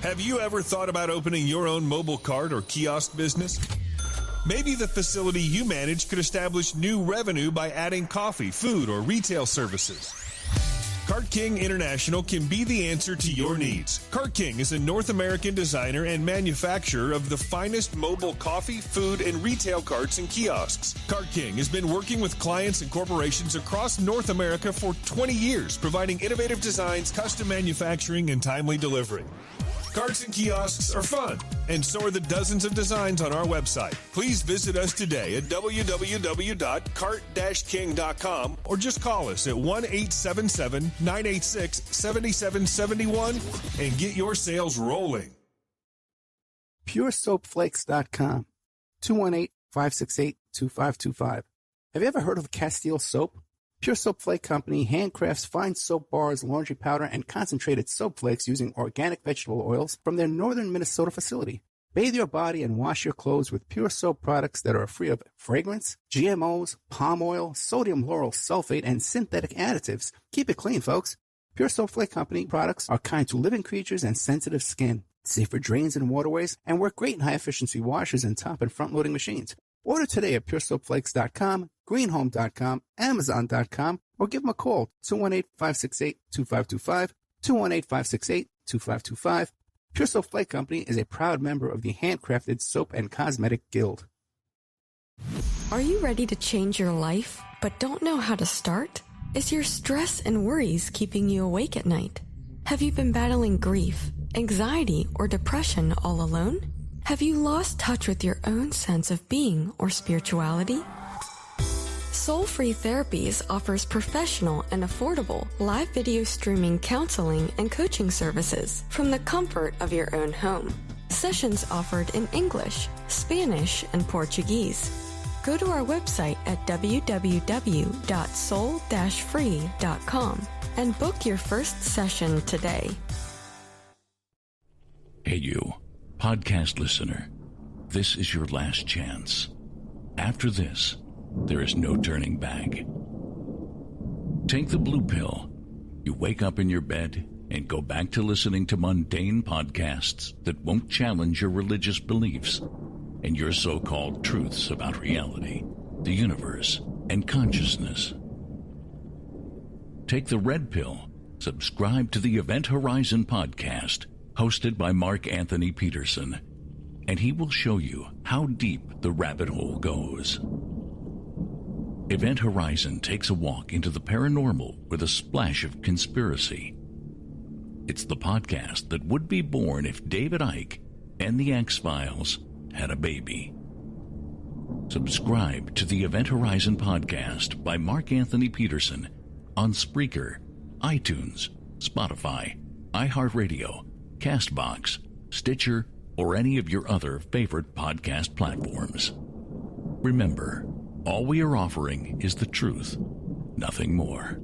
Have you ever thought about opening your own mobile cart or kiosk business? Maybe the facility you manage could establish new revenue by adding coffee, food, or retail services. Cart King International can be the answer to your needs. Cart King is a North American designer and manufacturer of the finest mobile coffee, food, and retail carts and kiosks. Cart King has been working with clients and corporations across North America for 20 years, providing innovative designs, custom manufacturing, and timely delivery. Carts and kiosks are fun, and so are the dozens of designs on our website. Please visit us today at www.cart-king.com or just call us at 1-877-986-7771 and get your sales rolling. PureSoapFlakes.com, 218-568-2525. Have you ever heard of Castile Soap? Pure Soap Flake Company handcrafts fine soap bars, laundry powder, and concentrated soap flakes using organic vegetable oils from their northern Minnesota facility. Bathe your body and wash your clothes with Pure Soap products that are free of fragrance, GMOs, palm oil, sodium lauryl sulfate, and synthetic additives. Keep it clean, folks. Pure Soap Flake Company products are kind to living creatures and sensitive skin, safe for drains and waterways, and work great in high-efficiency washers and top and front-loading machines. Order today at PureSoapFlakes.com, greenhome.com, amazon.com, or give them a call, 218-568-2525, 218-568-2525. Pure Soap Flake Company is a proud member of the Handcrafted Soap and Cosmetic Guild. Are you ready to change your life, but don't know how to start? Is your stress and worries keeping you awake at night? Have you been battling grief, anxiety, or depression all alone? Have you lost touch with your own sense of being or spirituality? Soul Free Therapies offers professional and affordable live video streaming counseling and coaching services from the comfort of your own home. Sessions offered in English, Spanish, and Portuguese. Go to our website at www.soul-free.com and book your first session today. Hey you, podcast listener. This is your last chance. After this, there is no turning back. Take the blue pill. You wake up in your bed and go back to listening to mundane podcasts that won't challenge your religious beliefs and your so-called truths about reality, the universe, and consciousness. Take the red pill. Subscribe to the Event Horizon podcast, hosted by Mark Anthony Peterson, and he will show you how deep the rabbit hole goes. Event Horizon takes a walk into the paranormal with a splash of conspiracy. It's the podcast that would be born if David Icke and the X-Files had a baby. Subscribe to the Event Horizon podcast by Mark Anthony Peterson on Spreaker, iTunes, Spotify, iHeartRadio, CastBox, Stitcher, or any of your other favorite podcast platforms. Remember, all we are offering is the truth, nothing more.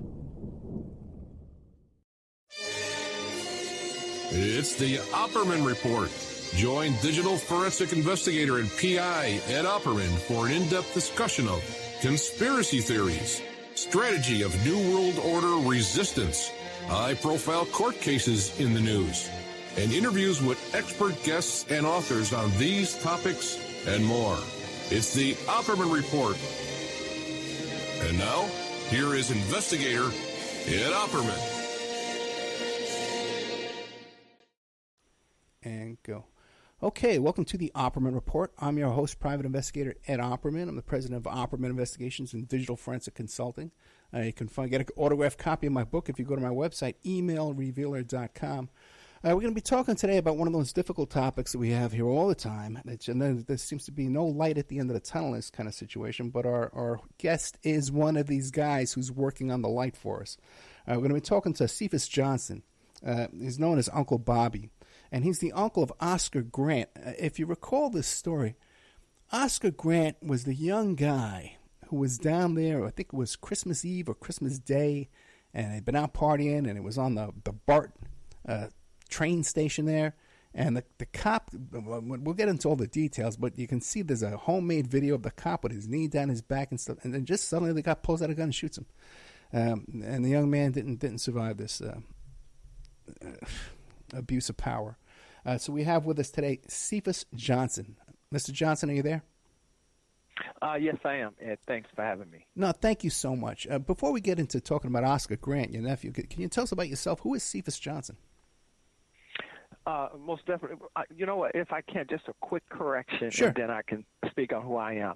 It's the Opperman Report. Join digital forensic investigator and PI Ed Opperman for an in-depth discussion of conspiracy theories, strategy of New World Order resistance, high-profile court cases in the news, and interviews with expert guests and authors on these topics and more. It's the Opperman Report. And now, here is investigator Ed Opperman. And go. Okay, welcome to the Opperman Report. I'm your host, Private Investigator Ed Opperman. I'm the president of Opperman Investigations and Digital Forensic Consulting. You can get an autographed copy of my book if you go to my website, emailrevealer.com. We're going to be talking today about one of those difficult topics that we have here all the time. And there seems to be no light at the end of the tunnel in this kind of situation, but our guest is one of these guys who's working on the light for us. We're going to be talking to Cephas Johnson. He's known as Uncle Bobby, and he's the uncle of Oscar Grant. If you recall this story, Oscar Grant was the young guy who was down there, I think it was Christmas Eve or Christmas Day, and had been out partying, and it was on the BART train station there, and the cop, we'll get into all the details, but you can see there's a homemade video of the cop with his knee down his back and stuff, and then just suddenly the cop pulls out a gun and shoots him. And the young man didn't survive this abuse of power. So we have with us today Cephas Johnson. Mr. Johnson, are you there? Yes, I am, Ed. Thanks for having me. No, thank you so much. Before we get into talking about Oscar Grant, your nephew, can you tell us about yourself? Who is Cephas Johnson? Most definitely. You know what? If I can, just a quick correction, Sure. And then I can speak on who I am.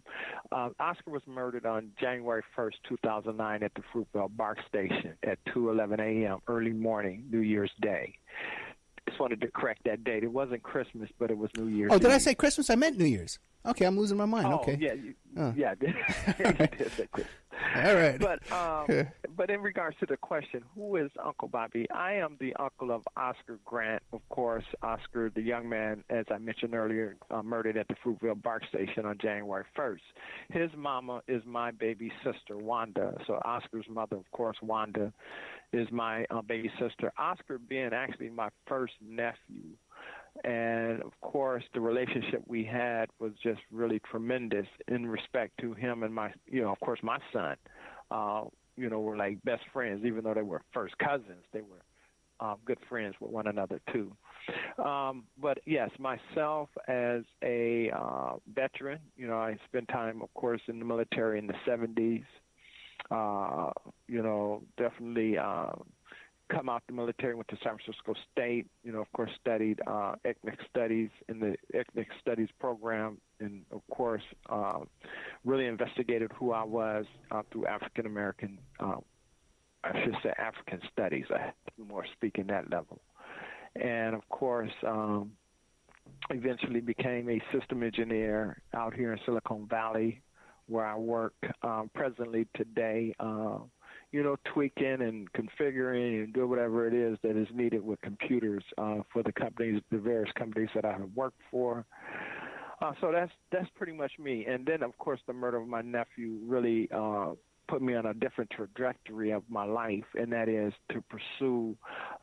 Oscar was murdered on January 1st, 2009 at the Fruitvale BART station at 2:11 a.m., early morning, New Year's Day. Just wanted to correct that date. It wasn't Christmas, but it was New Year's Oh, did I Eve. say Christmas? I meant New Year's. Okay, I'm losing my mind. Oh, Okay. yeah. Yeah. You did say Christmas. All right. But in regards to the question, who is Uncle Bobby? I am the uncle of Oscar Grant, of course. Oscar, the young man, as I mentioned earlier, murdered at the Fruitvale BART station on January 1st. His mama is my baby sister, Wanda. So Oscar's mother, of course, Wanda, is my baby sister. Oscar being actually my first nephew. And, of course, the relationship we had was just really tremendous in respect to him and my, of course, my son. Were like best friends, even though they were first cousins. They were good friends with one another, too. But, yes, myself as a veteran, I spent time, of course, in the military in the 70s. Definitely come out the military, went to San Francisco State, of course, studied ethnic studies in the ethnic studies program, and, of course, really investigated who I was through African-American, I should say African studies. I have to more speaking that level. And, of course, eventually became a system engineer out here in Silicon Valley, where I work presently today, tweaking and configuring and do whatever it is that is needed with computers for the various companies that I have worked for. So that's pretty much me. And then, of course, the murder of my nephew really put me on a different trajectory of my life, and that is to pursue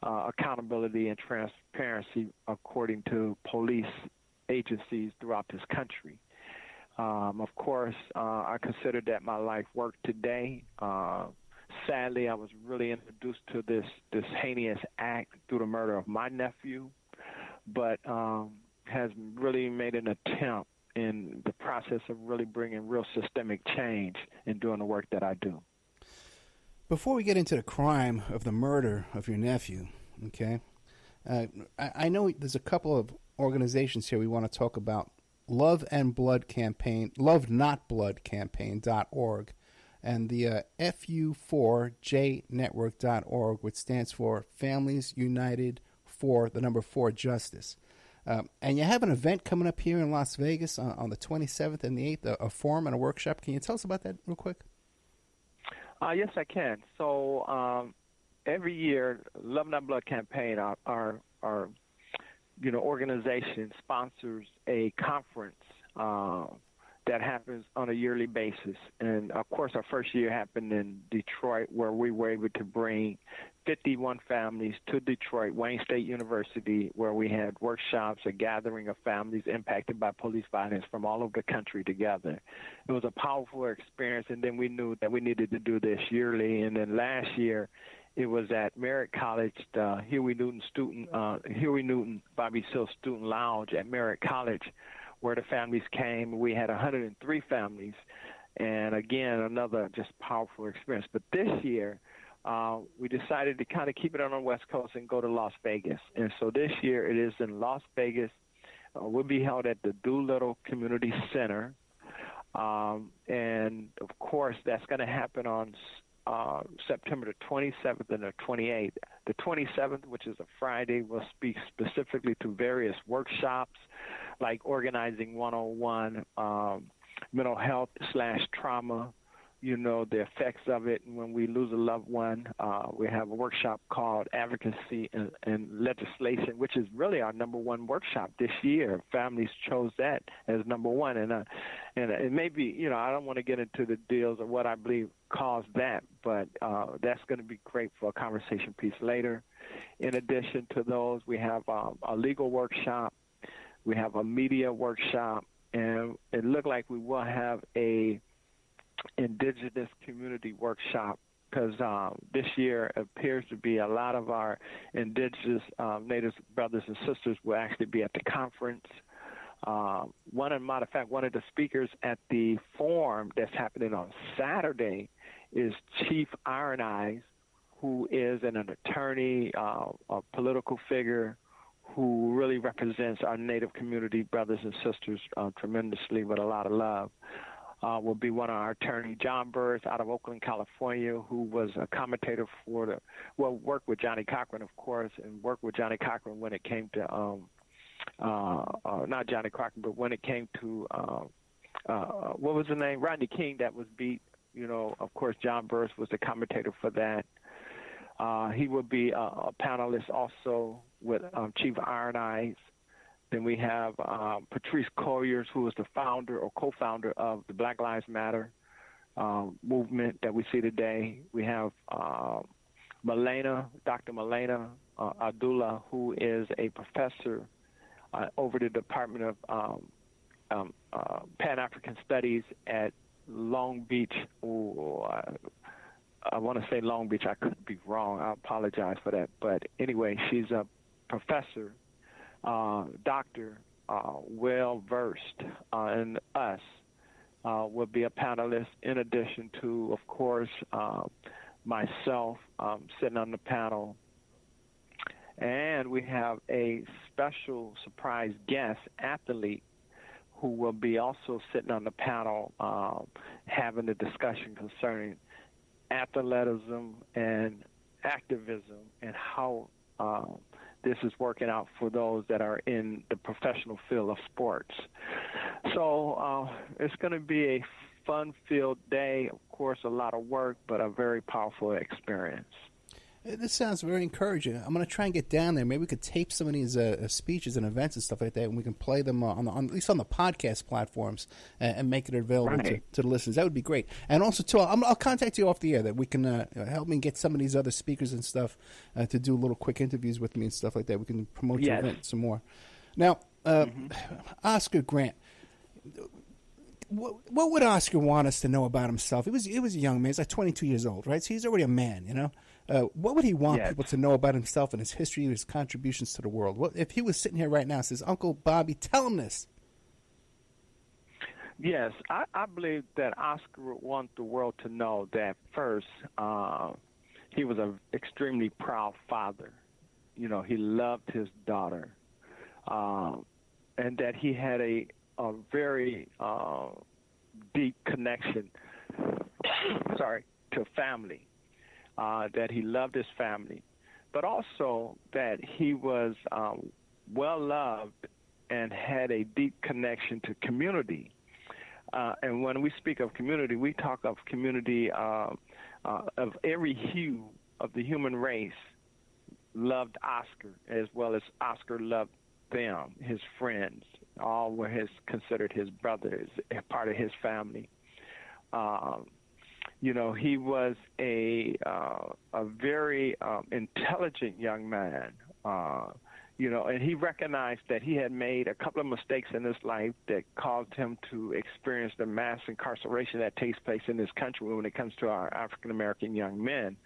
accountability and transparency according to police agencies throughout this country. Of course, I consider that my life work today. Sadly, I was really introduced to this heinous act through the murder of my nephew, but has really made an attempt in the process of really bringing real systemic change in doing the work that I do. Before we get into the crime of the murder of your nephew, okay, I know there's a couple of organizations here we want to talk about. Love and Blood Campaign, lovenotbloodcampaign.org, and the FU4JNetwork.org, which stands for Families United for the number 4 Justice. And you have an event coming up here in Las Vegas on the 27th and the 8th, a forum and a workshop. Can you tell us about that real quick? Yes, I can. So every year, Love Not Blood Campaign, our organization sponsors a conference that happens on a yearly basis. And, of course, our first year happened in Detroit, where we were able to bring 51 families to Detroit, Wayne State University, where we had workshops, a gathering of families impacted by police violence from all over the country together. It was a powerful experience, and then we knew that we needed to do this yearly. And then last year, it was at Merritt College, the Huey Newton Bobby Seale Student Lounge at Merritt College, where the families came. We had 103 families, and again, another just powerful experience. But this year, we decided to kind of keep it on the West Coast and go to Las Vegas. And so this year it is in Las Vegas. Will be held at the Doolittle Community Center. And, of course, that's going to happen on September the 27th and the 28th. The 27th, which is a Friday, will speak specifically to various workshops like Organizing 101, mental health / trauma, the effects of it. And when we lose a loved one, we have a workshop called Advocacy and Legislation, which is really our number one workshop this year. Families chose that as number one. And it may be, I don't want to get into the deals of what I believe caused that, but that's going to be great for a conversation piece later. In addition to those, we have a legal workshop. We have a media workshop. And it looked like we will have a Indigenous community workshop because this year appears to be a lot of our indigenous Native brothers and sisters will actually be at the conference. One of the speakers at the forum that's happening on Saturday is Chief Iron Eyes, who is an attorney, a political figure who really represents our Native community brothers and sisters tremendously with a lot of love. Will be one of our attorney, John Burris, out of Oakland, California, who was a commentator worked with Johnny Cochran, of course, and worked with Johnny Cochran when it came to, not Johnny Cochran, but when it came to, what was the name? Rodney King that was beat. Of course, John Burris was the commentator for that. He will be a panelist also with Chief Iron Eyes. Then we have Patrice Colliers, who is the founder or co-founder of the Black Lives Matter movement that we see today. We have Dr. Malena Abdullah, who is a professor over the Department of Pan-African Studies at Long Beach. I want to say Long Beach. I could be wrong. I apologize for that. But anyway, she's a professor, doctor, well-versed, and us will be a panelist in addition to, of course, myself sitting on the panel. And we have a special surprise guest athlete who will be also sitting on the panel having a discussion concerning athleticism and activism and how this is working out for those that are in the professional field of sports. So it's going to be a fun-filled day, of course, a lot of work, but a very powerful experience. This sounds very encouraging. I'm going to try and get down there. Maybe we could tape some of these speeches and events and stuff like that, and we can play them at least on the podcast platforms and make it available to the listeners. That would be great. And also, too, I'll contact you off the air that we can help me get some of these other speakers and stuff to do little quick interviews with me and stuff like that. We can promote your event some more. Now, Oscar Grant. What would Oscar want us to know about himself? He was a young man. He's like 22 years old, right? So he's already a man, What would he want people to know about himself and his history and his contributions to the world? What if he was sitting here right now and says, Uncle Bobby, tell him this? Yes, I believe that Oscar would want the world to know that first, he was an extremely proud father. He loved his daughter, and that he had a very deep connection, to family, that he loved his family, but also that he was well-loved and had a deep connection to community. And when we speak of community, we talk of community of every hue of the human race loved Oscar, as well as Oscar loved them, his friends. All were considered his brothers, part of his family. He was a very intelligent young man, and he recognized that he had made a couple of mistakes in his life that caused him to experience the mass incarceration that takes place in this country when it comes to our African-American young men.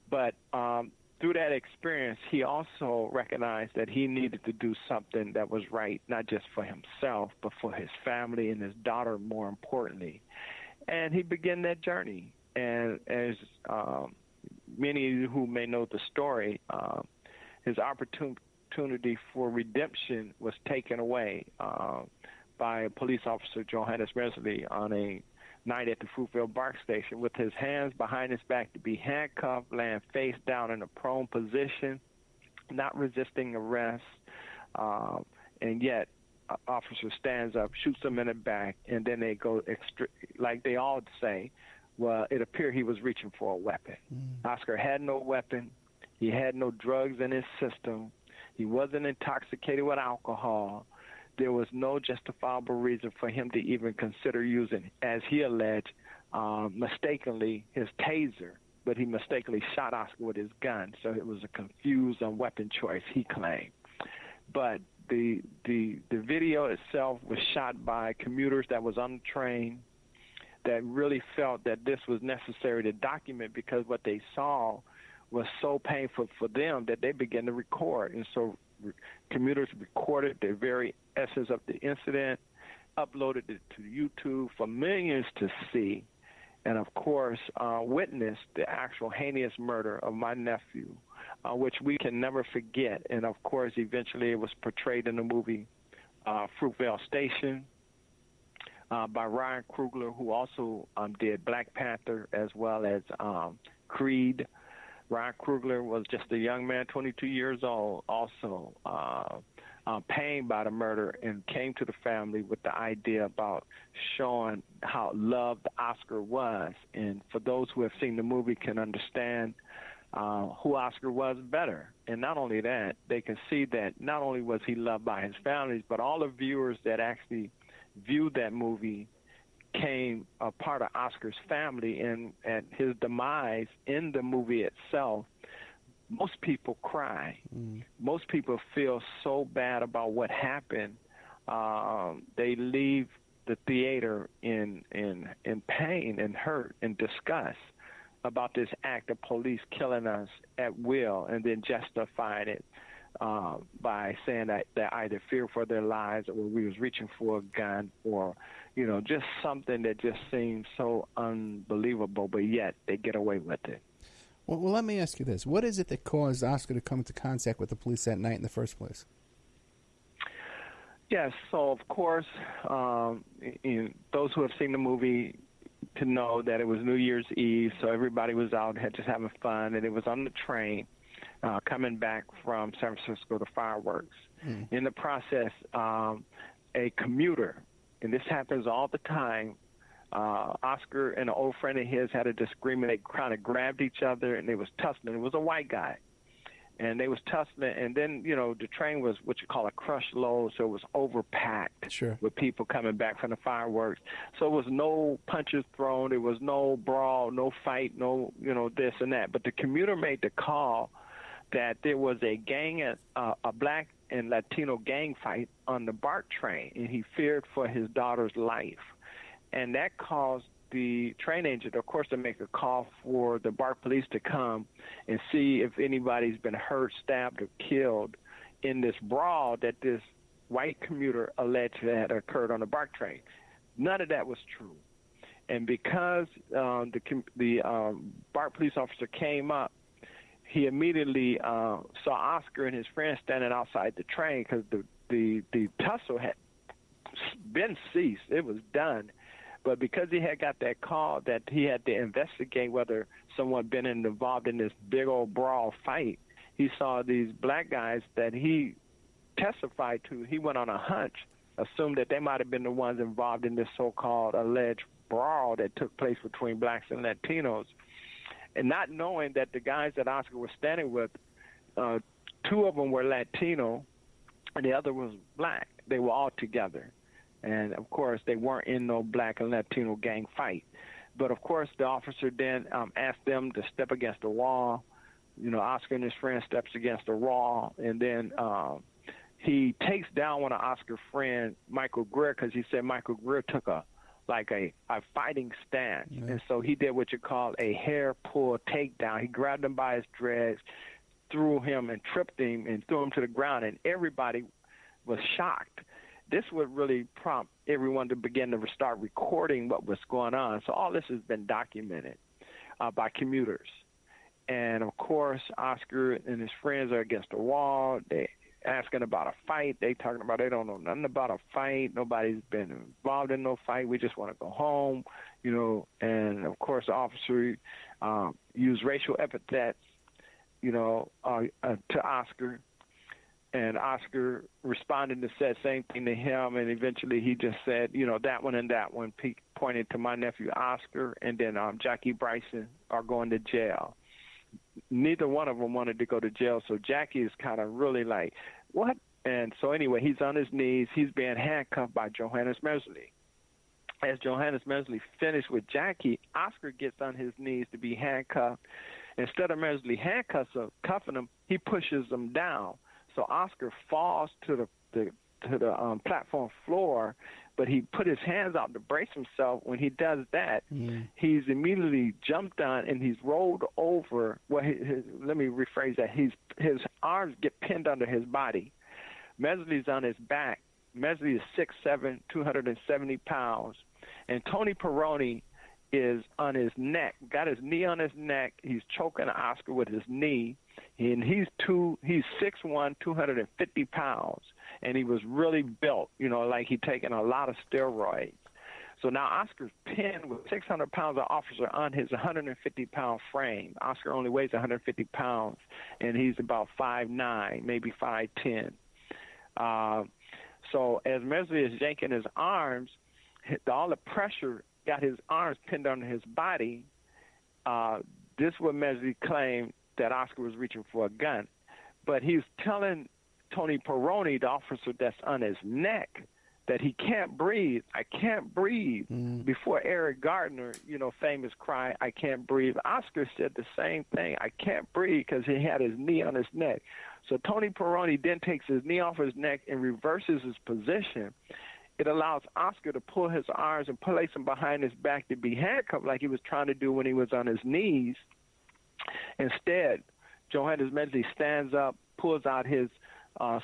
But through that experience, he also recognized that he needed to do something that was right, not just for himself, but for his family and his daughter, more importantly. And he began that journey. And as many who may know the story, his opportunity for redemption was taken away by police officer Johannes Mesley on a night at the Fruitville BART station with his hands behind his back to be handcuffed, laying face down in a prone position, not resisting arrest, and yet officer stands up, shoots him in the back, and then they go like they all say, well, it appeared he was reaching for a weapon. Oscar had no weapon. He had no drugs in his system. He wasn't intoxicated with alcohol. There was no justifiable reason for him to even consider using, as he alleged, mistakenly his taser, but he mistakenly shot Oscar with his gun. So it was a confused weapon choice, he claimed. But the video itself was shot by commuters that was on the train. that really felt that this was necessary to document because what they saw was so painful for them that they began to record. And so commuters recorded the very essence of the incident, uploaded it to YouTube for millions to see, and of course witnessed the actual heinous murder of my nephew, which we can never forget. And of course eventually it was portrayed in the movie Fruitvale Station by Ryan Coogler, who also did Black Panther as well as Creed. Ryan Coogler was just a young man, 22 years old, also pained by the murder, and came to the family with the idea about showing how loved Oscar was. And for those who have seen the movie can understand who Oscar was better. And not only that, they can see that not only was he loved by his families, but all the viewers that actually viewed that movie became a part of Oscar's family, and at his demise in the movie itself, most people cry. Most people feel so bad about what happened. They leave the theater in pain and hurt and disgust about this act of police killing us at will, and then justifying it by saying that they either fear for their lives, or we was reaching for a gun, or just something that just seems so unbelievable, but yet they get away with it. Well, let me ask you this. What is it that caused Oscar to come into contact with the police that night in the first place? Yes, so of course, those who have seen the movie to know that it was New Year's Eve, so everybody was out just having fun, and it was on the train coming back from San Francisco to fireworks. In the process, a commuter, and this happens all the time, Oscar and an old friend of his had a disagreement. They kind of grabbed each other, and they was tussling. It was a white guy. And they was tussling, and then, the train was what you call a crush load, so it was overpacked with people coming back from the fireworks. So it was no punches thrown. There was no brawl, no fight, no, this and that. But the commuter made the call that there was a black and Latino gang fight on the BART train, and he feared for his daughter's life. And that caused the train agent, of course, to make a call for the BART police to come and see if anybody's been hurt, stabbed, or killed in this brawl that this white commuter alleged had occurred on the BART train. None of that was true. And because the BART police officer came up, he immediately saw Oscar and his friend standing outside the train because the tussle had been ceased. It was done. But because he had got that call that he had to investigate whether someone been involved in this big old brawl fight, he saw these black guys that he testified to. He went on a hunch, assumed that they might have been the ones involved in this so-called alleged brawl that took place between blacks and Latinos. And not knowing that the guys that Oscar was standing with, two of them were Latino and the other was black. They were all together. And, of course, they weren't in no black and Latino gang fight. But, of course, the officer then asked them to step against the wall. Oscar and his friend steps against the wall. And then he takes down one of Oscar's friends, Michael Greer, because he said Michael Greer took a fighting stance. Yeah. And so he did what you call a hair pull takedown. He grabbed him by his dreads, threw him and tripped him and threw him to the ground. And everybody was shocked. This would really prompt everyone to begin to start recording what was going on. So all this has been documented by commuters. And, of course, Oscar and his friends are against the wall. They asking about a fight. They talking about they don't know nothing about a fight. Nobody's been involved in no fight. We just want to go home, And, of course, the officer used racial epithets, to Oscar. And Oscar responded and said the same thing to him, and eventually he just said, that one and that one, pointed to my nephew Oscar, and then Jackie Bryson are going to jail. Neither one of them wanted to go to jail, so Jackie is kind of really like, what? And so anyway, he's on his knees. He's being handcuffed by Johannes Mersley. As Johannes Mersley finished with Jackie, Oscar gets on his knees to be handcuffed. Instead of Mersley cuffing him, he pushes him down. So Oscar falls to the platform floor, but he put his hands out to brace himself. When he does that, he's immediately jumped on and he's rolled over. Well, let me rephrase that. His arms get pinned under his body. Mesli's on his back. Mesli is 6'7", 270 pounds. And Tony Perrone is on his neck, got his knee on his neck. He's choking Oscar with his knee. And he's 6'1", 250 pounds. And he was really built, like he'd taken a lot of steroids. So now Oscar's pinned with 600 pounds of officer on his 150-pound frame. Oscar only weighs 150 pounds, and he's about 5'9", maybe 5'10". So as Mesli is yanking his arms, all the pressure got his arms pinned under his body. This is what Mesli claimed, that Oscar was reaching for a gun. But he's telling Tony Perrone, the officer that's on his neck, that he can't breathe. I can't breathe. Before Eric Gardner, famous cry, I can't breathe. Oscar said the same thing. I can't breathe, because he had his knee on his neck. So Tony Perrone then takes his knee off his neck and reverses his position. It allows Oscar to pull his arms and place him behind his back to be handcuffed like he was trying to do when he was on his knees. Instead, Johannes Mesli stands up, pulls out his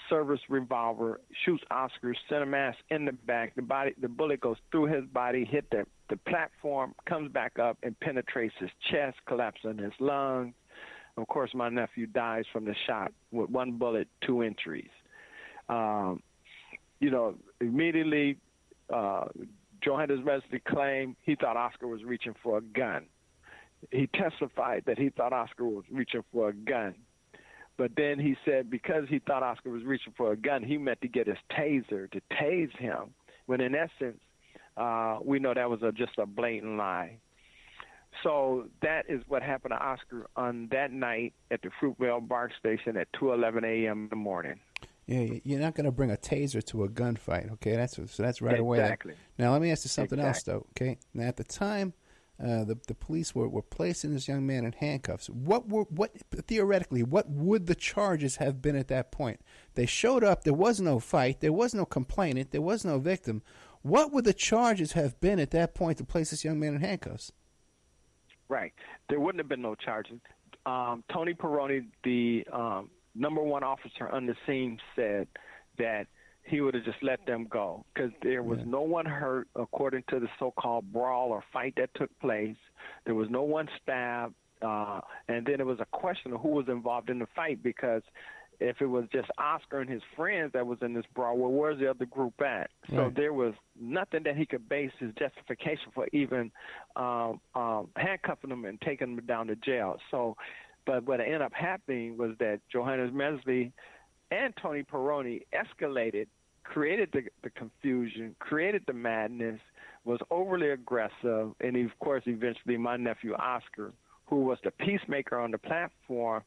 service revolver, shoots Oscar, center mass in the back. The bullet goes through his body, hit the platform, comes back up, and penetrates his chest, collapsing his lungs. Of course, my nephew dies from the shot with one bullet, 2 entries. Immediately, Johannes Mesli claimed he thought Oscar was reaching for a gun. He testified that he thought Oscar was reaching for a gun. But then he said because he thought Oscar was reaching for a gun, he meant to get his taser to tase him, when in essence, we know that was just a blatant lie. So that is what happened to Oscar on that night at the Fruitvale BART station at 2:11 a.m. in the morning. Yeah, you're not going to bring a taser to a gunfight, okay? That's right away. Exactly. Now, let me ask you something else, though, okay? Now, at the time, the police were placing this young man in handcuffs. Theoretically, what would the charges have been at that point? They showed up. There was no fight. There was no complainant. There was no victim. What would the charges have been at that point to place this young man in handcuffs? Right. There wouldn't have been no charges. Tony Perrone, the number one officer on the scene, said that he would have just let them go because there was no one hurt according to the so-called brawl or fight that took place. There was no one stabbed. And then it was a question of who was involved in the fight, because if it was just Oscar and his friends that was in this brawl, well, where's the other group at? Right. So there was nothing that he could base his justification for even handcuffing them and taking them down to jail. So, but what ended up happening was that Johannes Mesli and Tony Perrone escalated, created the confusion, created the madness, was overly aggressive, and of course, eventually my nephew Oscar, who was the peacemaker on the platform,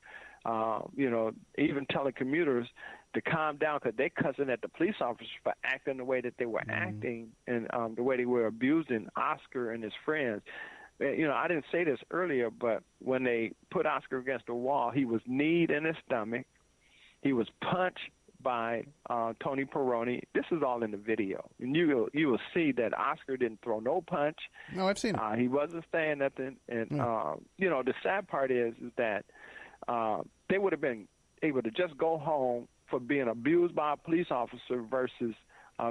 even telling commuters to calm down because they cussing at the police officers for acting the way that they were acting and the way they were abusing Oscar and his friends. I didn't say this earlier, but when they put Oscar against the wall, he was kneed in his stomach. He was punched by Tony Perrone. This is all in the video. And you will see that Oscar didn't throw no punch. No, I've seen it. He wasn't saying nothing. And, the sad part is that they would have been able to just go home for being abused by a police officer versus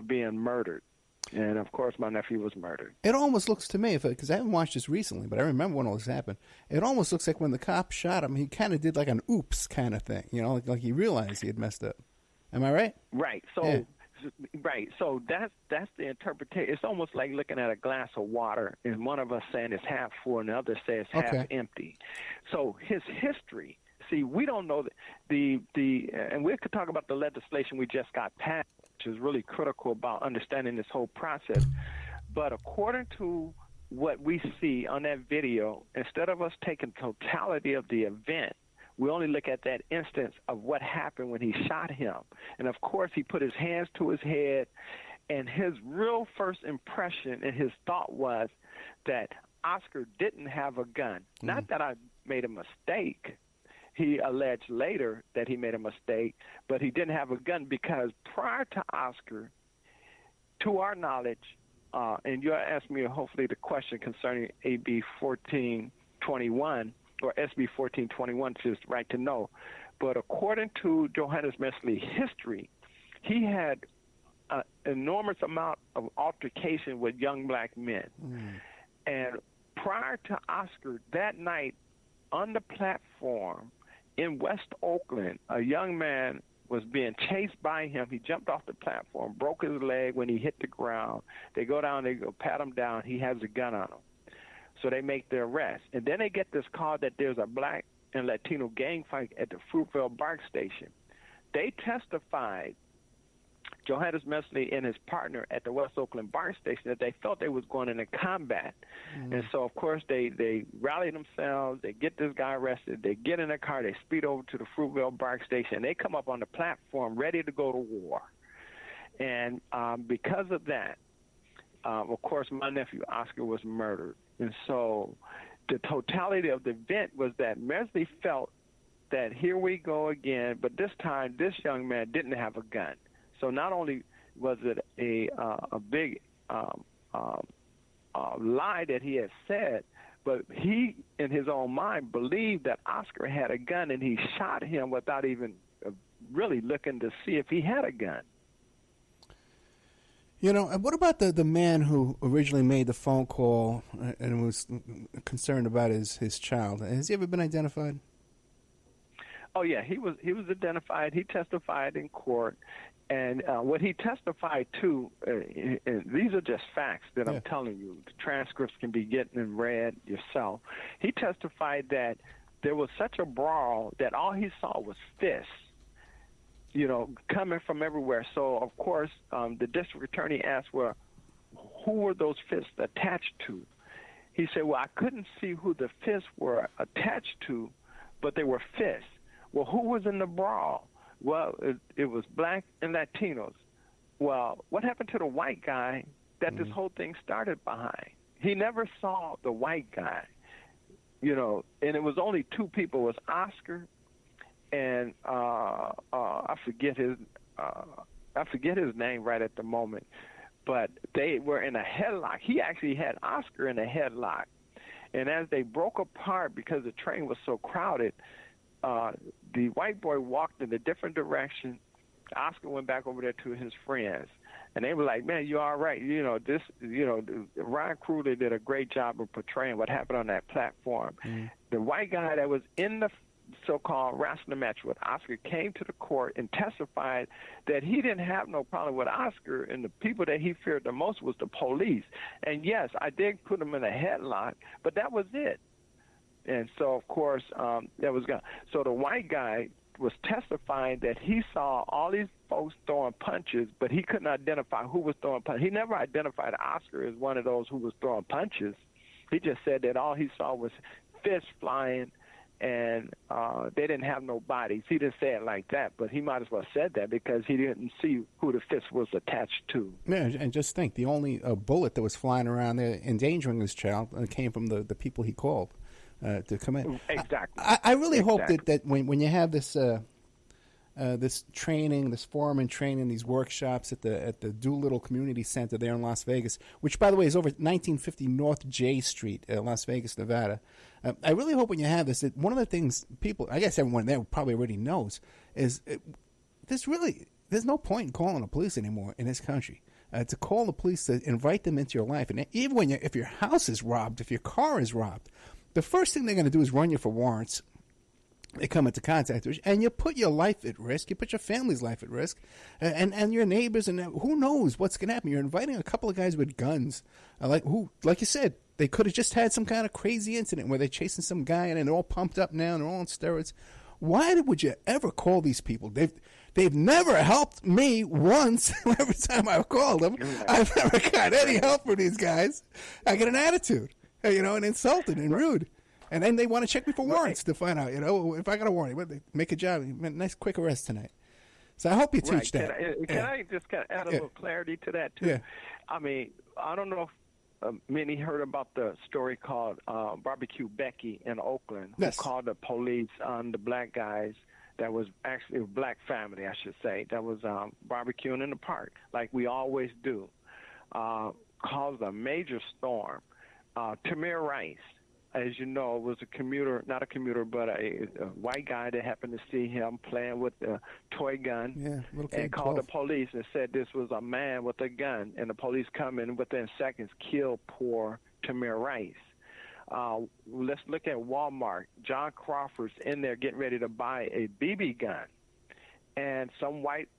being murdered. And, of course, my nephew was murdered. It almost looks to me, because I haven't watched this recently, but I remember when all this happened, it almost looks like when the cop shot him, he kind of did like an oops kind of thing, like he realized he had messed up. Am I right? Right. So, Right. So that's the interpretation. It's almost like looking at a glass of water, and one of us saying it's half full, and the other says half empty. So his history. See, we don't know and we could talk about the legislation we just got passed, which is really critical about understanding this whole process. But according to what we see on that video, instead of us taking totality of the event, we only look at that instance of what happened when he shot him. And, of course, he put his hands to his head, and his real first impression and his thought was that Oscar didn't have a gun. Not that I made a mistake. He alleged later that he made a mistake, but he didn't have a gun because prior to Oscar, to our knowledge, and you'll ask me hopefully the question concerning AB 1421 or SB 1421, which is right to know. But according to Johannes Mesley history, he had an enormous amount of altercation with young black men. And prior to Oscar, that night on the platform in West Oakland, a young man was being chased by him. He jumped off the platform, broke his leg when he hit the ground. They go down, they go pat him down. He has a gun on him. So they make the arrest. And then they get this call that there's a black and Latino gang fight at the Fruitvale BART station. They testified, Johannes Mesley and his partner at the West Oakland BART station, that they felt they was going into combat. And so, of course, they rally themselves. They get this guy arrested. They get in their car. They speed over to the Fruitvale BART station. They come up on the platform ready to go to war. And because of that, of course, my nephew Oscar was murdered. And so the totality of the event was that Mesley felt that here we go again, but this time this young man didn't have a gun. So not only was it a big lie that he had said, but he, in his own mind, believed that Oscar had a gun, and he shot him without even really looking to see if he had a gun. You know, what about the man who originally made the phone call and was concerned about his child? Has he ever been identified? Oh yeah, he was identified. He testified in court, and what he testified to, and these are just facts that I'm telling you. The transcripts can be getting and read yourself. He testified that there was such a brawl that all he saw was fists, you know, coming from everywhere. So, of course, the district attorney asked, well, who were those fists attached to? He said, well, I couldn't see who the fists were attached to, but they were fists. Well, who was in the brawl? Well, it was black and Latinos. Well, what happened to the white guy that this whole thing started behind? He never saw the white guy, you know, and it was only two people. It was Oscar and I forget his name right at the moment, but they were in a headlock. He actually had Oscar in a headlock, and as they broke apart because the train was so crowded, the white boy walked in a different direction. Oscar went back over there to his friends, and they were like, "Man, you all right? You know this. You know, Ryan Coogler did a great job of portraying what happened on that platform." The white guy that was in the so-called wrestling match with Oscar came to the court and testified that he didn't have no problem with Oscar, and the people that he feared the most was the police. And yes, I did put him in a headlock, but that was it. And so, of course, that was gone. So the white guy was testifying that he saw all these folks throwing punches, but he couldn't identify who was throwing punches. He never identified Oscar as one of those who was throwing punches. He just said that all he saw was fists flying, and they didn't have no bodies. He didn't say it like that, but he might as well said that because he didn't see who the fist was attached to. Yeah, and just think, the only bullet that was flying around there endangering this child came from the people he called to come in. Exactly. I really hope that when you have this this training, this foreman training, these workshops at the Doolittle Community Center there in Las Vegas, which, by the way, is over 1950 North J Street, Las Vegas, Nevada. I really hope when you have this, that one of the things people, I guess everyone there probably already knows, is there's no point in calling the police anymore in this country. To call the police, to invite them into your life, and even if your house is robbed, if your car is robbed, the first thing they're going to do is run you for warrants. They come into contact with you, and you put your life at risk. You put your family's life at risk, and your neighbors, and who knows what's going to happen. You're inviting a couple of guys with guns, like you said, they could have just had some kind of crazy incident where they're chasing some guy, and they're all pumped up now, and they're all on steroids. Why would you ever call these people? They've never helped me once. Every time I've called them, I've never got any help from these guys. I get an attitude, and insulted and rude. And then they want to check me for warrants to find out, if I got a warrant. They make a job. Nice quick arrest tonight. So I hope you teach that. Can I just add a little clarity to that, too? Yeah. I mean, I don't know if many heard about the story called Barbecue Becky in Oakland, who called the police on the black guys. That was actually a black family, I should say, that was barbecuing in the park, like we always do. caused a major storm. Tamir Rice, as you know, was not a commuter, but a white guy that happened to see him playing with a toy gun and called the police and said this was a man with a gun. And the police come in within seconds, kill poor Tamir Rice. Let's look at Walmart. John Crawford's in there getting ready to buy a BB gun. And some white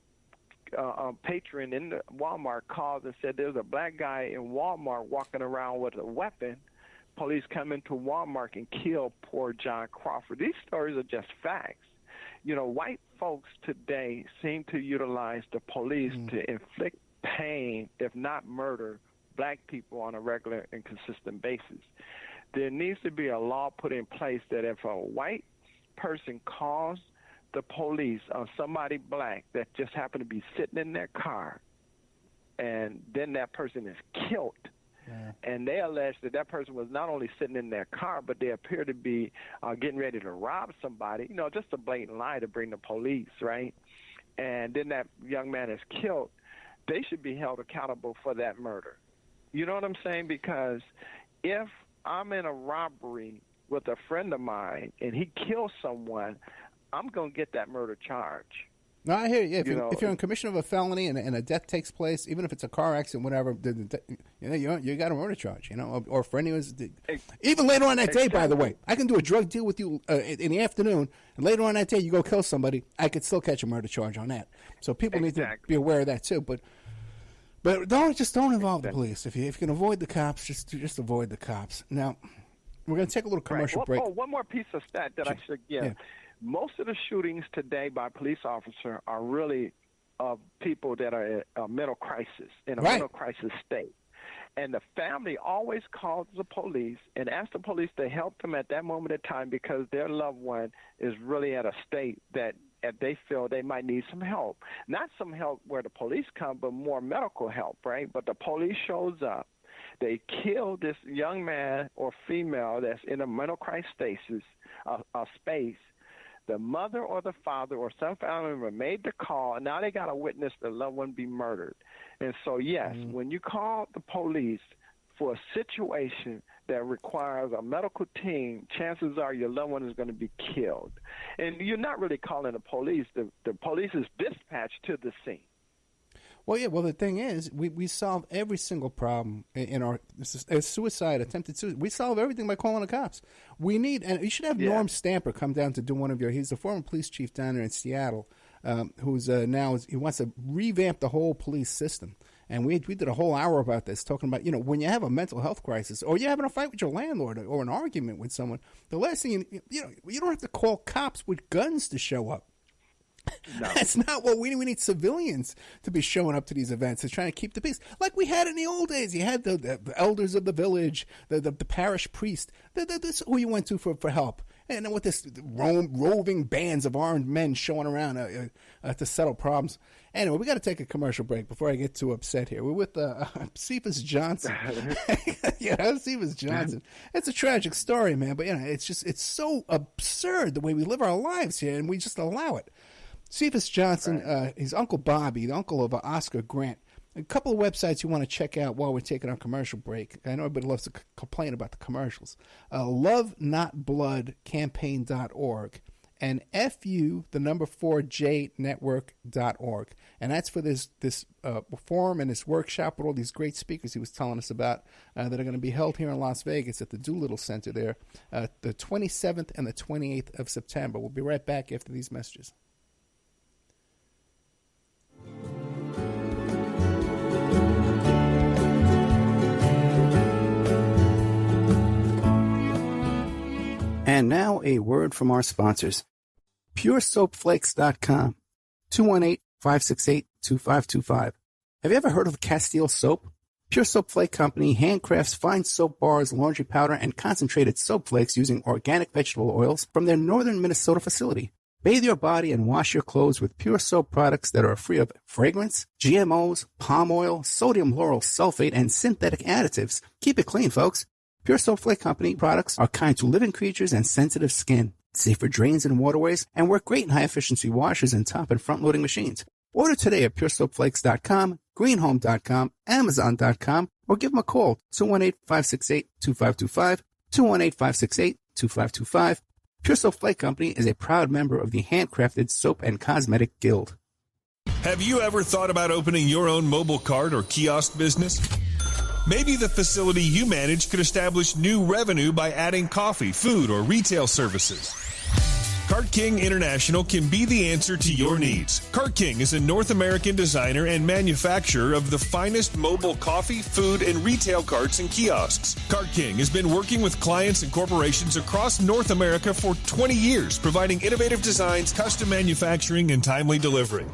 patron in the Walmart called and said there's a black guy in Walmart walking around with a weapon. Police come into Walmart and kill poor John Crawford. These stories are just facts. You know, white folks today seem to utilize the police to inflict pain, if not murder, black people on a regular and consistent basis. There needs to be a law put in place that if a white person calls the police on somebody black that just happened to be sitting in their car, and then that person is killed, and they allege that that person was not only sitting in their car, but they appear to be getting ready to rob somebody, you know, just a blatant lie to bring the police, right? And then that young man is killed, they should be held accountable for that murder. You know what I'm saying? Because if I'm in a robbery with a friend of mine and he kills someone, I'm going to get that murder charge. No, I hear you. If you're in commission of a felony and a death takes place, even if it's a car accident, whatever, you got a murder charge, you know, or for anyone. Even later on that day, by the way, I can do a drug deal with you in the afternoon, and later on that day you go kill somebody, I could still catch a murder charge on that. So people need to be aware of that too. But don't involve the police. If you can avoid the cops, just avoid the cops. Now, we're going to take a little commercial break. Oh, one more piece of stat that I should give. Yeah. Most of the shootings today by police officers are really people that are in a mental crisis, in a mental crisis state. And the family always calls the police and asks the police to help them at that moment in time because their loved one is really at a state that they feel they might need some help. Not some help where the police come, but more medical help, right? But the police shows up. They kill this young man or female that's in a mental crisis space. The mother or the father or some family member made the call, and now they got to witness the loved one be murdered. And so, yes, when you call the police for a situation that requires a medical team, chances are your loved one is going to be killed. And you're not really calling the police. The police is dispatched to the scene. Well, yeah. Well, the thing is, we solve every single problem in our suicide, attempted suicide. We solve everything by calling the cops. And you should have Norm Stamper come down to do he's the former police chief down there in Seattle, who's he wants to revamp the whole police system. And we did a whole hour about this, talking about, when you have a mental health crisis or you're having a fight with your landlord or an argument with someone, the last thing, you don't have to call cops with guns to show up. No. That's not what we need. We need civilians to be showing up to these events and trying to keep the peace, like we had in the old days. You had the elders of the village, the parish priest. That's who you went to for help. And then with this roving bands of armed men showing around to settle problems. Anyway, we got to take a commercial break before I get too upset here. We're with Cephas Johnson. Cephas Johnson. It's a tragic story, man. But it's so absurd the way we live our lives here, and we just allow it. Cephas Johnson, he's Uncle Bobby, the uncle of Oscar Grant. A couple of websites you want to check out while we're taking our commercial break. I know everybody loves to complain about the commercials. LoveNotBloodCampaign.org and FU4JNetwork.org. And that's for this forum and this workshop with all these great speakers he was telling us about that are going to be held here in Las Vegas at the Doolittle Center there, the 27th and the 28th of September. We'll be right back after these messages. And now a word from our sponsors. PureSoapFlakes.com, 218-568-2525. Have you ever heard of Castile Soap? Pure Soap Flake Company handcrafts fine soap bars, laundry powder, and concentrated soap flakes using organic vegetable oils from their northern Minnesota facility. Bathe your body and wash your clothes with Pure Soap products that are free of fragrance, GMOs, palm oil, sodium lauryl sulfate, and synthetic additives. Keep it clean, folks. Pure Soap Flake Company products are kind to living creatures and sensitive skin, safe for drains and waterways, and work great in high-efficiency washers and top and front-loading machines. Order today at PureSoapFlakes.com, greenhome.com, amazon.com, or give them a call, 218-568-2525, 218-568-2525. Pure Soap Flake Company is a proud member of the Handcrafted Soap and Cosmetic Guild. Have you ever thought about opening your own mobile cart or kiosk business? Maybe the facility you manage could establish new revenue by adding coffee, food, or retail services. Cart King International can be the answer to your needs. Cart King is a North American designer and manufacturer of the finest mobile coffee, food, and retail carts and kiosks. Cart King has been working with clients and corporations across North America for 20 years, providing innovative designs, custom manufacturing, and timely delivery.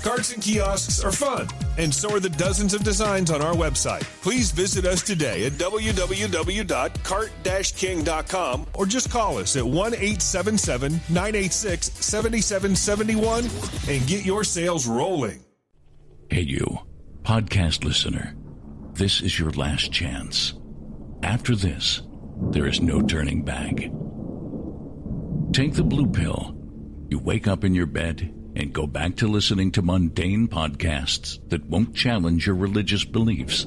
Carts and kiosks are fun, and so are the dozens of designs on our website. Please visit us today at www.cart-king.com or just call us at 1-877-986-7771 and get your sales rolling. Hey you, podcast listener, this is your last chance. After this, there is no turning back. Take the blue pill. You wake up in your bed and go back to listening to mundane podcasts that won't challenge your religious beliefs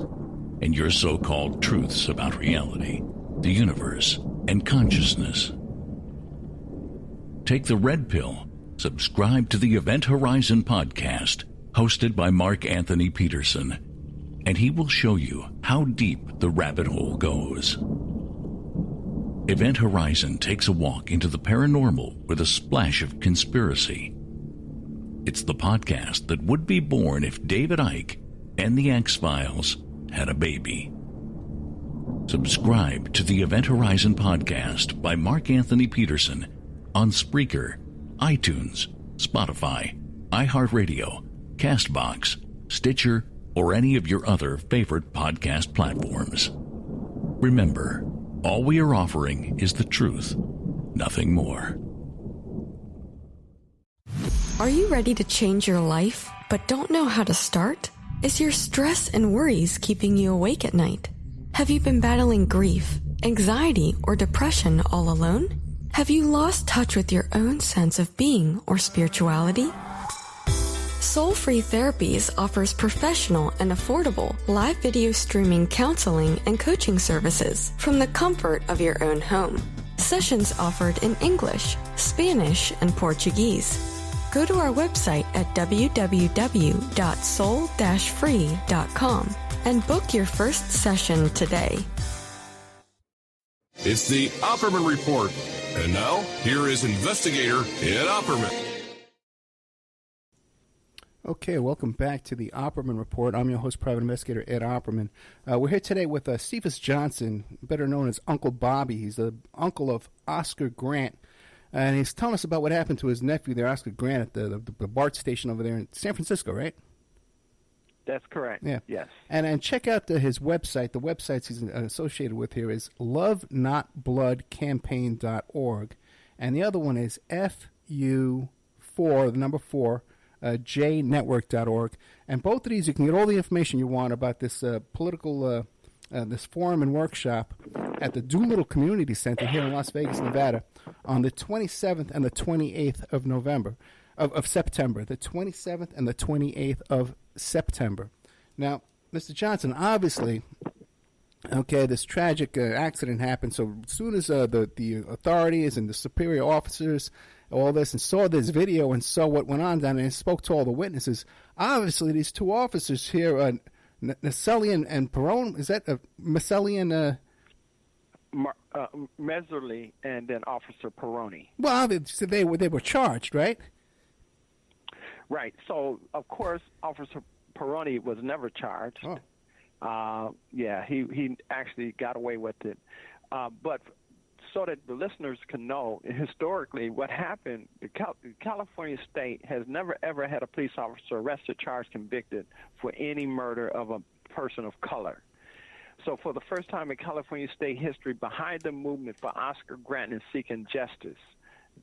and your so-called truths about reality, the universe, and consciousness. Take the red pill. Subscribe to the Event Horizon podcast, hosted by Mark Anthony Peterson, and he will show you how deep the rabbit hole goes. Event Horizon takes a walk into the paranormal with a splash of conspiracy. It's the podcast that would be born if David Icke and the X-Files had a baby. Subscribe to the Event Horizon podcast by Mark Anthony Peterson on Spreaker, iTunes, Spotify, iHeartRadio, CastBox, Stitcher, or any of your other favorite podcast platforms. Remember, all we are offering is the truth, nothing more. Are you ready to change your life, but don't know how to start? Is your stress and worries keeping you awake at night? Have you been battling grief, anxiety, or depression all alone? Have you lost touch with your own sense of being or spirituality? Soul Free Therapies offers professional and affordable live video streaming counseling and coaching services from the comfort of your own home. Sessions offered in English, Spanish, and Portuguese. Go to our website at www.soul-free.com and book your first session today. It's the Opperman Report. And now, here is investigator Ed Opperman. Okay, welcome back to the Opperman Report. I'm your host, Private Investigator Ed Opperman. We're here today with Cephas Johnson, better known as Uncle Bobby. He's the uncle of Oscar Grant. And he's telling us about what happened to his nephew there, Oscar Grant, at the BART station over there in San Francisco, right? That's correct. Yeah. Yes. And check out his website. The websites he's associated with here is lovenotbloodcampaign.org. And the other one is FU4, the number 4, jnetwork.org. And both of these, you can get all the information you want about this political, this forum and workshop at the Doolittle Community Center here in Las Vegas, Nevada, on the 27th and the 28th of September, the 27th and the 28th of September. Now, Mr. Johnson, obviously, okay, this tragic accident happened. So as soon as the authorities and the superior officers, all this, and saw this video and saw what went on down there and spoke to all the witnesses, obviously these two officers here, Meselian and Perone, is that Meselian? Meserly and then Officer Peroni. Well, so they were charged, right? Right. So, of course, Officer Peroni was never charged. Oh. He actually got away with it. But so that the listeners can know, historically, what happened, the California state has never, ever had a police officer arrested, charged, convicted for any murder of a person of color. So for the first time in California state history, behind the movement for Oscar Grant and seeking justice,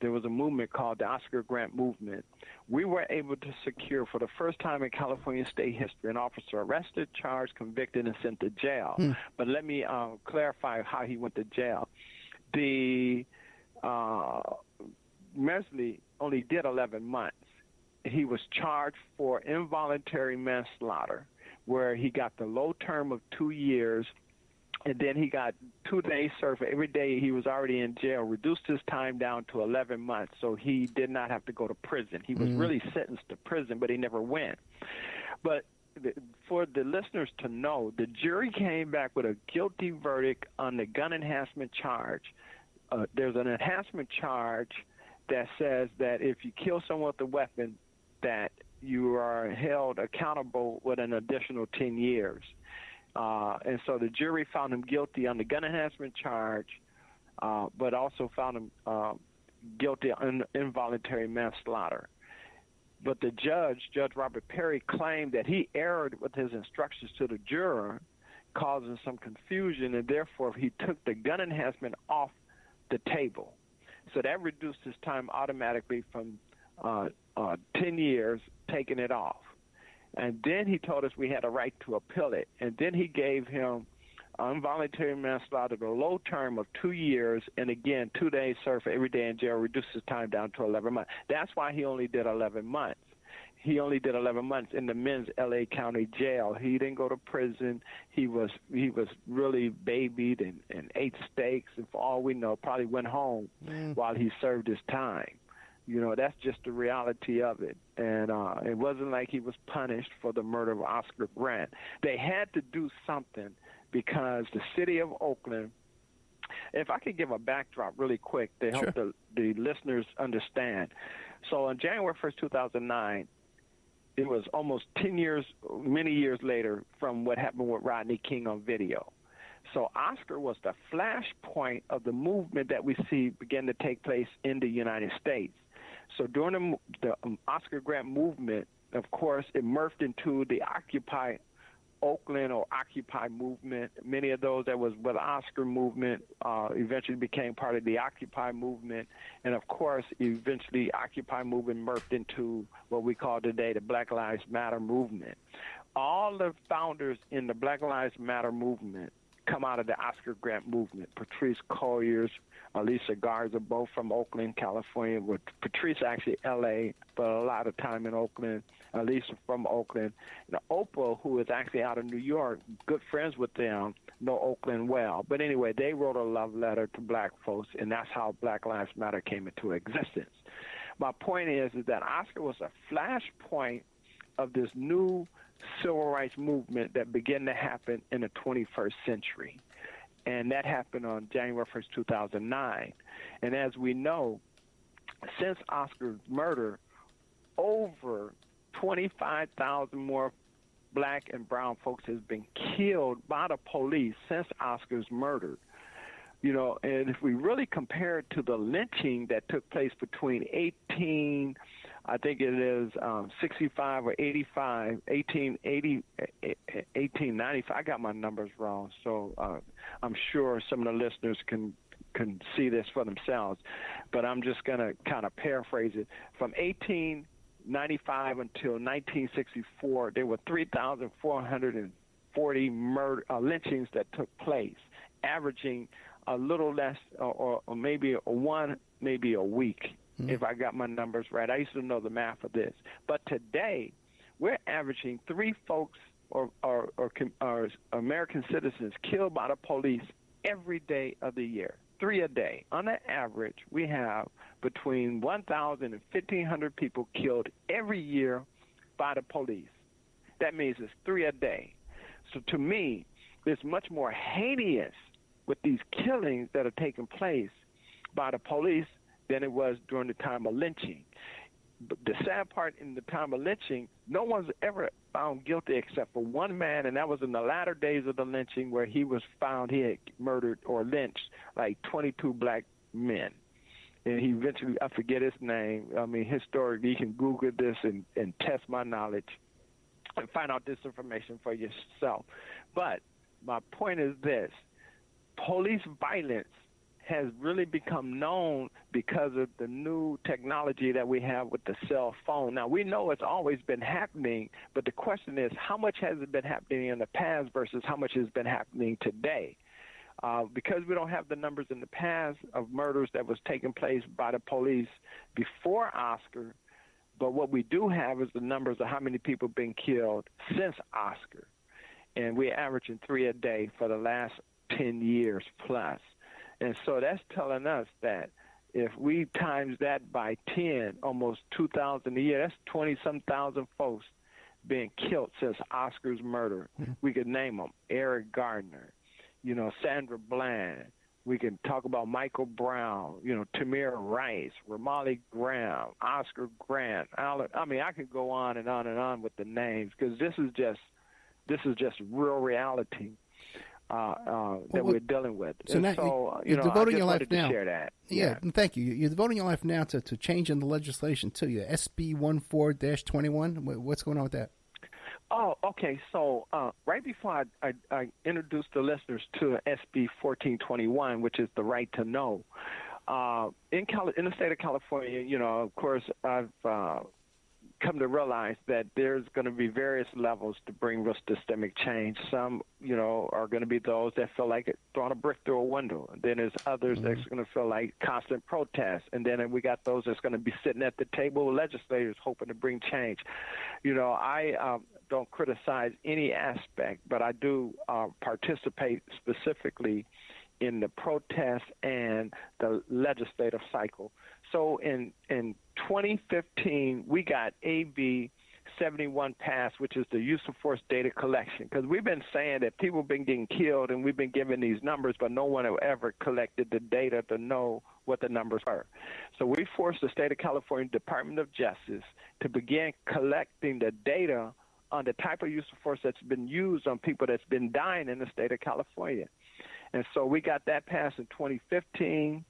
there was a movement called the Oscar Grant Movement. We were able to secure, for the first time in California state history, an officer arrested, charged, convicted, and sent to jail. But let me clarify how he went to jail. The Meserly only did 11 months. He was charged for involuntary manslaughter. where he got the low term of 2 years, and then he got 2 days served for every day he was already in jail, reduced his time down to 11 months, so he did not have to go to prison. He was really sentenced to prison, but he never went. But for the listeners to know, the jury came back with a guilty verdict on the gun enhancement charge. There's an enhancement charge that says that if you kill someone with a weapon, that you are held accountable with an additional 10 years. And so the jury found him guilty on the gun enhancement charge, but also found him guilty on involuntary manslaughter. But the judge, Judge Robert Perry, claimed that he erred with his instructions to the juror, causing some confusion, and therefore he took the gun enhancement off the table. So that reduced his time automatically from 10 years, taking it off. And then he told us we had a right to appeal it. And then he gave him involuntary manslaughter, the low term of 2 years, and again, 2 days served for every day in jail, reduced his time down to 11 months. That's why he only did 11 months. He only did 11 months in the men's L.A. County Jail. He didn't go to prison. He was really babied and ate steaks, and for all we know, probably went home while he served his time. You know, that's just the reality of it. And it wasn't like he was punished for the murder of Oscar Grant. They had to do something because the city of Oakland, if I could give a backdrop really quick to help the listeners understand. So on January 1st, 2009, it was almost 10 years, many years later from what happened with Rodney King on video. So Oscar was the flashpoint of the movement that we see begin to take place in the United States. So during the Oscar Grant movement, of course, it morphed into the Occupy Oakland or Occupy movement. Many of those that was with the Oscar movement eventually became part of the Occupy movement. And, of course, eventually Occupy movement morphed into what we call today the Black Lives Matter movement. All the founders in the Black Lives Matter movement come out of the Oscar Grant movement. Patrice Colliers, Alicia Garza, both from Oakland, California, with Patrice actually L.A., but a lot of time in Oakland. Alicia from Oakland. Oprah, who is actually out of New York, good friends with them, know Oakland well. But anyway, they wrote a love letter to black folks, and that's how Black Lives Matter came into existence. My point is that Oscar was a flashpoint of this new civil rights movement that began to happen in the 21st century. And that happened on January 1st, 2009. And as we know, since Oscar's murder, over 25,000 more black and brown folks has been killed by the police since Oscar's murder. You know, and if we really compare it to the lynching that took place between 65 or 85, 1880, 1895. I got my numbers wrong, so I'm sure some of the listeners can see this for themselves. But I'm just going to kind of paraphrase it. From 1895 until 1964, there were 3,440 lynchings that took place, averaging a little less or maybe one, maybe a week. If I got my numbers right. I used to know the math of this. But today, we're averaging 3 folks or American citizens killed by the police every day of the year, 3 a day. On an average, we have between 1,000 and 1,500 people killed every year by the police. That means it's 3 a day. So to me, it's much more heinous with these killings that are taking place by the police than it was during the time of lynching. But the sad part, in the time of lynching, no one's ever found guilty except for one man, and that was in the latter days of the lynching, where he was found he had murdered or lynched like 22 black men. And he eventually, I forget his name. I mean, historically, you can Google this and test my knowledge and find out this information for yourself. But my point is this: police violence has really become known because of the new technology that we have with the cell phone. Now, we know it's always been happening, but the question is, how much has it been happening in the past versus how much has been happening today? Because we don't have the numbers in the past of murders that was taking place by the police before Oscar, But what we do have is the numbers of how many people have been killed since Oscar. And we're averaging 3 a day for the last 10 years plus. And so that's telling us that if we times that by 10, almost 2,000 a year, that's 20-some thousand folks being killed since Oscar's murder. Mm-hmm. We could name them: Eric Gardner, Sandra Bland. We can talk about Michael Brown, Tamir Rice, Ramali Graham, Oscar Grant. I could go on and on and on with the names, because this is just real reality that we're dealing with. So now you're devoting your life now. Share that. Yeah, thank you. You're devoting your life now to changing the legislation too. SB 14-21. What's going on with that? Oh, okay. So right before I introduced the listeners to SB 1421, which is the right to know, in the state of California, of course, I've come to realize that there's going to be various levels to bring real systemic change. Some, are going to be those that feel like throwing a brick through a window. And then there's others that's going to feel like constant protest. And then we got those that's going to be sitting at the table with legislators hoping to bring change. I don't criticize any aspect, but I do participate specifically in the protest and the legislative cycle. So in 2015, we got AB 71 passed, which is the use of force data collection, because we've been saying that people have been getting killed and we've been given these numbers, but no one have ever collected the data to know what the numbers are. So we forced the state of California Department of Justice to begin collecting the data on the type of use of force that's been used on people that's been dying in the state of California. And so we got that passed in 2015.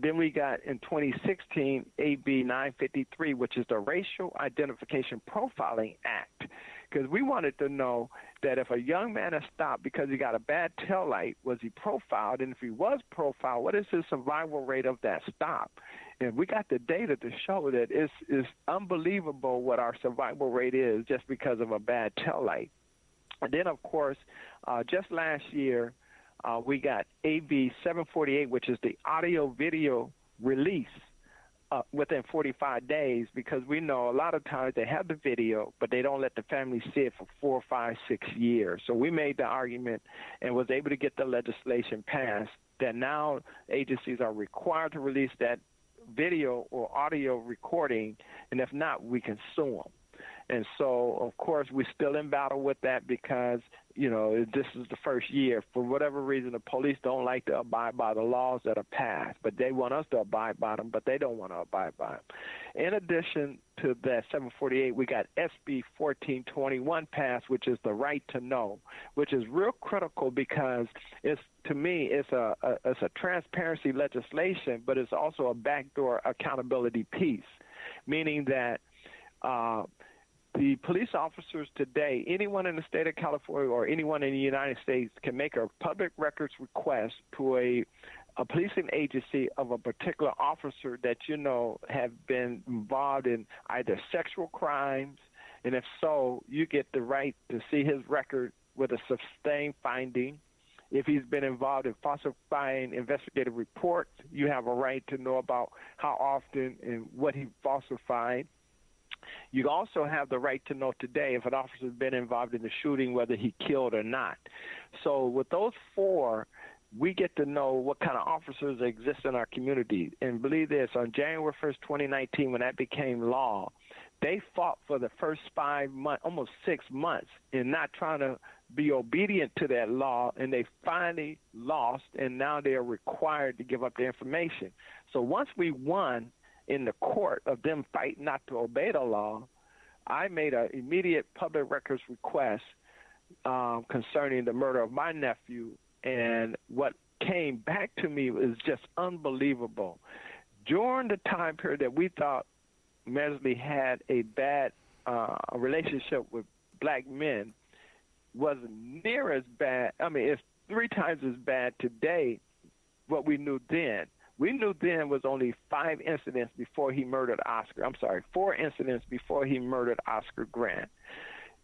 Then we got in 2016 AB 953, which is the Racial Identification Profiling Act, because we wanted to know that if a young man is stopped because he got a bad taillight, was he profiled? And if he was profiled, what is his survival rate of that stop? And we got the data to show that it's unbelievable what our survival rate is just because of a bad taillight. And then, of course, just last year, we got AB 748, which is the audio-video release within 45 days, because we know a lot of times they have the video, but they don't let the family see it for 4, 5, 6 years. So we made the argument and was able to get the legislation passed that now agencies are required to release that video or audio recording, and if not, we can sue them. And so, of course, we're still in battle with that because, this is the first year. For whatever reason, the police don't like to abide by the laws that are passed, but they want us to abide by them, but they don't want to abide by them. In addition to that 748, we got SB 1421 passed, which is the right to know, which is real critical because to me, it's a transparency legislation, but it's also a backdoor accountability piece, meaning that the police officers today, anyone in the state of California or anyone in the United States can make a public records request to a policing agency of a particular officer that have been involved in either sexual crimes, and if so, you get the right to see his record with a sustained finding. If he's been involved in falsifying investigative reports, you have a right to know about how often and what he falsified. You also have the right to know today if an officer has been involved in the shooting, whether he killed or not. So with those four, we get to know what kind of officers exist in our community. And believe this, on January 1st, 2019, when that became law, they fought for the first 5 months, almost 6 months, in not trying to be obedient to that law, and they finally lost, and now they are required to give up the information. So once we won in the court of them fighting not to obey the law, I made an immediate public records request concerning the murder of my nephew, and what came back to me was just unbelievable. During the time period that we thought Mesley had a bad relationship with black men, wasn't near as bad. I mean, it's 3 times as bad today what we knew then. We knew then was only 5 incidents before he murdered Oscar. 4 incidents before he murdered Oscar Grant.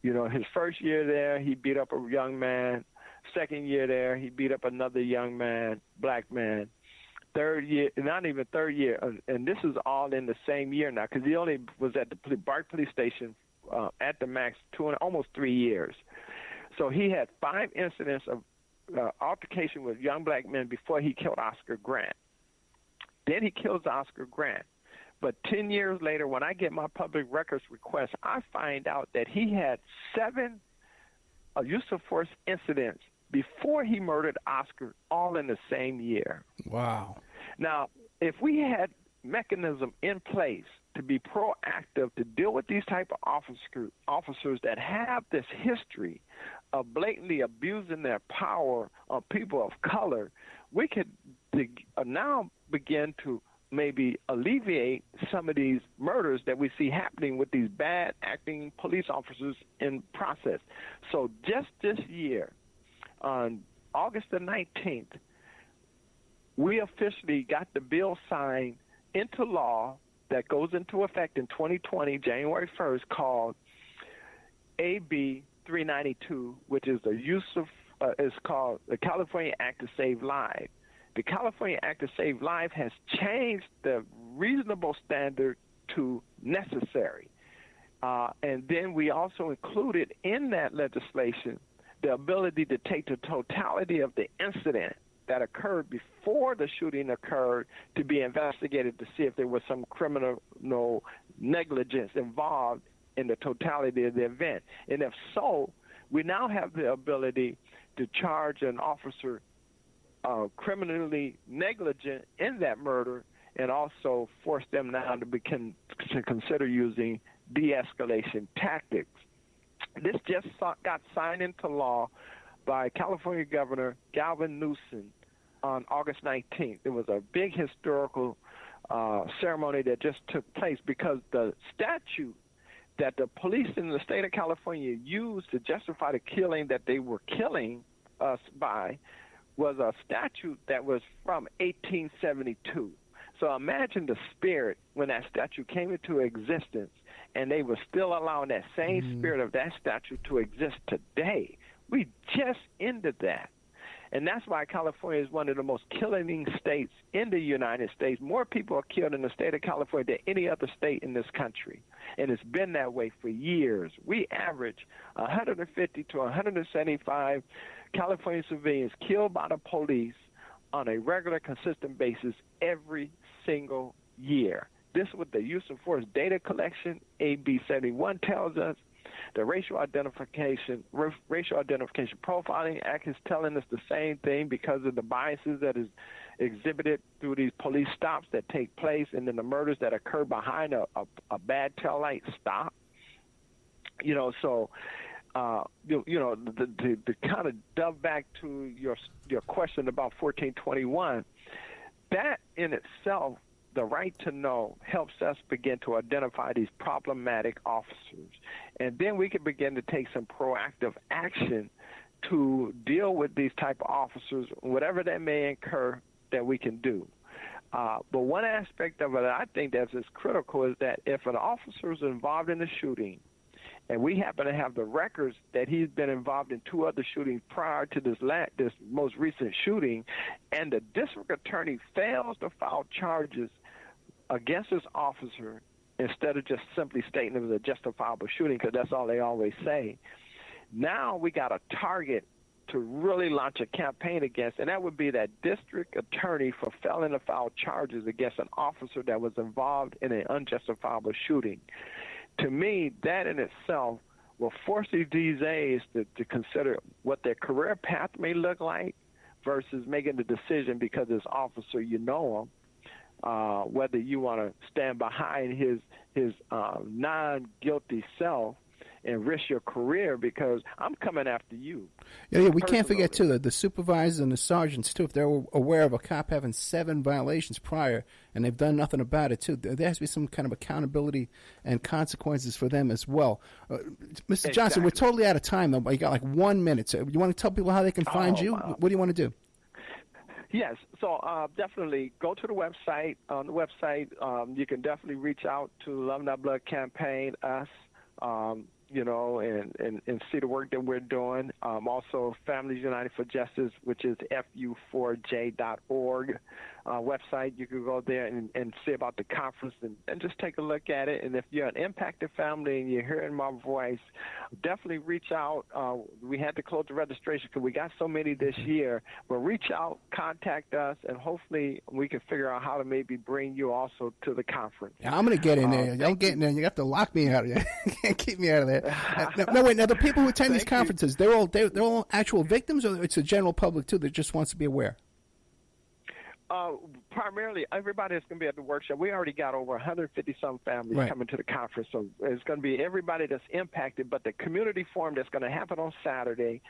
His first year there, he beat up a young man. Second year there, he beat up another young man, black man. third year, not even third year, and this is all in the same year now, because he only was at the BART police station at the max almost 3 years. So he had 5 incidents of altercation with young black men before he killed Oscar Grant. Then he kills Oscar Grant. But 10 years later, when I get my public records request, I find out that he had 7 use of force incidents before he murdered Oscar, all in the same year. Wow. Now, if we had mechanism in place to be proactive to deal with these type of officers that have this history of blatantly abusing their power on people of color, we could now begin to maybe alleviate some of these murders that we see happening with these bad acting police officers in process. So just this year, on August the 19th, we officially got the bill signed into law that goes into effect in 2020, January 1st, called AB 392, which is the use of, is called the California Act to Save Lives. The California Act to Save Lives has changed the reasonable standard to necessary. And then we also included in that legislation the ability to take the totality of the incident that occurred before the shooting occurred to be investigated to see if there was some criminal negligence involved in the totality of the event. And if so, we now have the ability to charge an officer criminally negligent in that murder and also force them now to consider using de-escalation tactics. This just got signed into law by California Governor Gavin Newsom on August 19th. It was a big historical ceremony that just took place because the statute that the police in the state of California used to justify the killing that they were killing us by was a statute that was from 1872. So imagine the spirit when that statute came into existence, and they were still allowing that same spirit of that statute to exist today. We just ended that. And that's why California is one of the most killing states in the United States. More people are killed in the state of California than any other state in this country. And it's been that way for years. We average 150 to 175 California civilians killed by the police on a regular, consistent basis every single year. This is what the use of force data collection, AB 71, tells us. The Racial Identification Profiling Act is telling us the same thing because of the biases that is exhibited through these police stops that take place and then the murders that occur behind a bad taillight stop. So to kind of delve back to your question about 1421, that in itself, the right to know, helps us begin to identify these problematic officers. And then we can begin to take some proactive action to deal with these type of officers, whatever that may incur that we can do. But one aspect of it I think that's as critical is that if an officer is involved in a shooting, and we happen to have the records that he's been involved in 2 other shootings prior to this most recent shooting, and the district attorney fails to file charges against this officer instead of just simply stating it was a justifiable shooting, because that's all they always say. Now we got a target to really launch a campaign against, and that would be that district attorney for failing to file charges against an officer that was involved in an unjustifiable shooting. To me, that in itself will force these DAs to consider what their career path may look like versus making the decision because this officer, you know him, whether you want to stand behind his non-guilty self and risk your career because I'm coming after you. Yeah, we can't forget, too, the supervisors and the sergeants, too, if they're aware of a cop having 7 violations prior and they've done nothing about it, too, there has to be some kind of accountability and consequences for them as well. Mr. Johnson, we're totally out of time, though, but you got like 1 minute. So you want to tell people how they can find you? Wow. What do you want to do? Yes, so definitely go to the website. On the wwebsite, you can definitely reach out to Love Not Blood Campaign, us. and see the work that we're doing. Also, Families United for Justice, which is fu4j.org website. You can go there and see about the conference and just take a look at it. And if you're an impacted family and you're hearing my voice, definitely reach out. We had to close the registration because we got so many this year. But reach out, contact us, and hopefully we can figure out how to maybe bring you also to the conference. Yeah, I'm going to get in there. Don't get in there. You have to lock me out of there. You can't keep me out of there. No, wait. Now, the people who attend these conferences, they're all actual victims, or it's a general public too that just wants to be aware? Primarily, everybody that's going to be at the workshop. We already got over 150-some families coming to the conference, so it's going to be everybody that's impacted. But the community forum that's going to happen on Saturday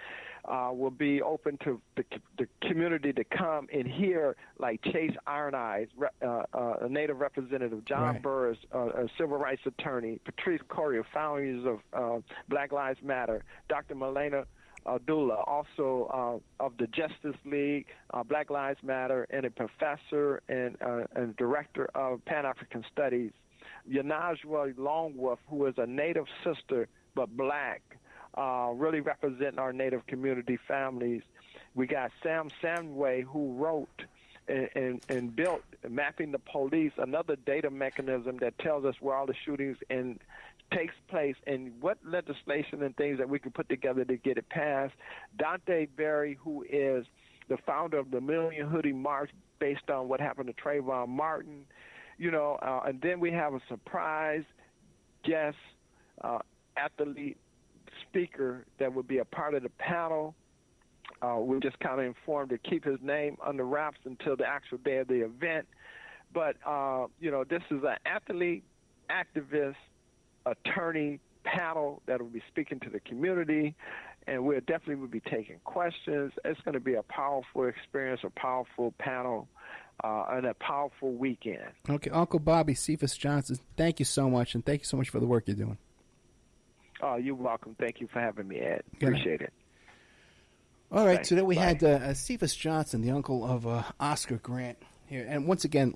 will be open to the community to come and hear, like Chase Iron Eyes, a Native representative, John Burris, a civil rights attorney, Patrice Correa, founders of Black Lives Matter, Dr. Malena Abdullah, also of the Justice League, Black Lives Matter, and a professor and director of Pan-African Studies, Yanajwa Longwolf, who is a Native sister but Black, really representing our Native community families. We got Sam Samway, who wrote and built Mapping the Police, another data mechanism that tells us where all the shootings takes place and what legislation and things that we can put together to get it passed. Dante Berry, who is the founder of the Million Hoodie March based on what happened to Trayvon Martin, and then we have a surprise guest athlete speaker that would be a part of the panel. We're just kind of informed to keep his name under wraps until the actual day of the event. But, this is an athlete, activist, attorney panel that will be speaking to the community, and we'll definitely be taking questions. It's going to be a powerful experience, a powerful panel, and a powerful weekend. Okay, Uncle Bobby Cephas Johnson, thank you so much, and thank you so much for the work you're doing. Oh, you're welcome. Thank you for having me, Ed. Appreciate it. All right, so then we had Cephas Johnson, the uncle of Oscar Grant here. And once again,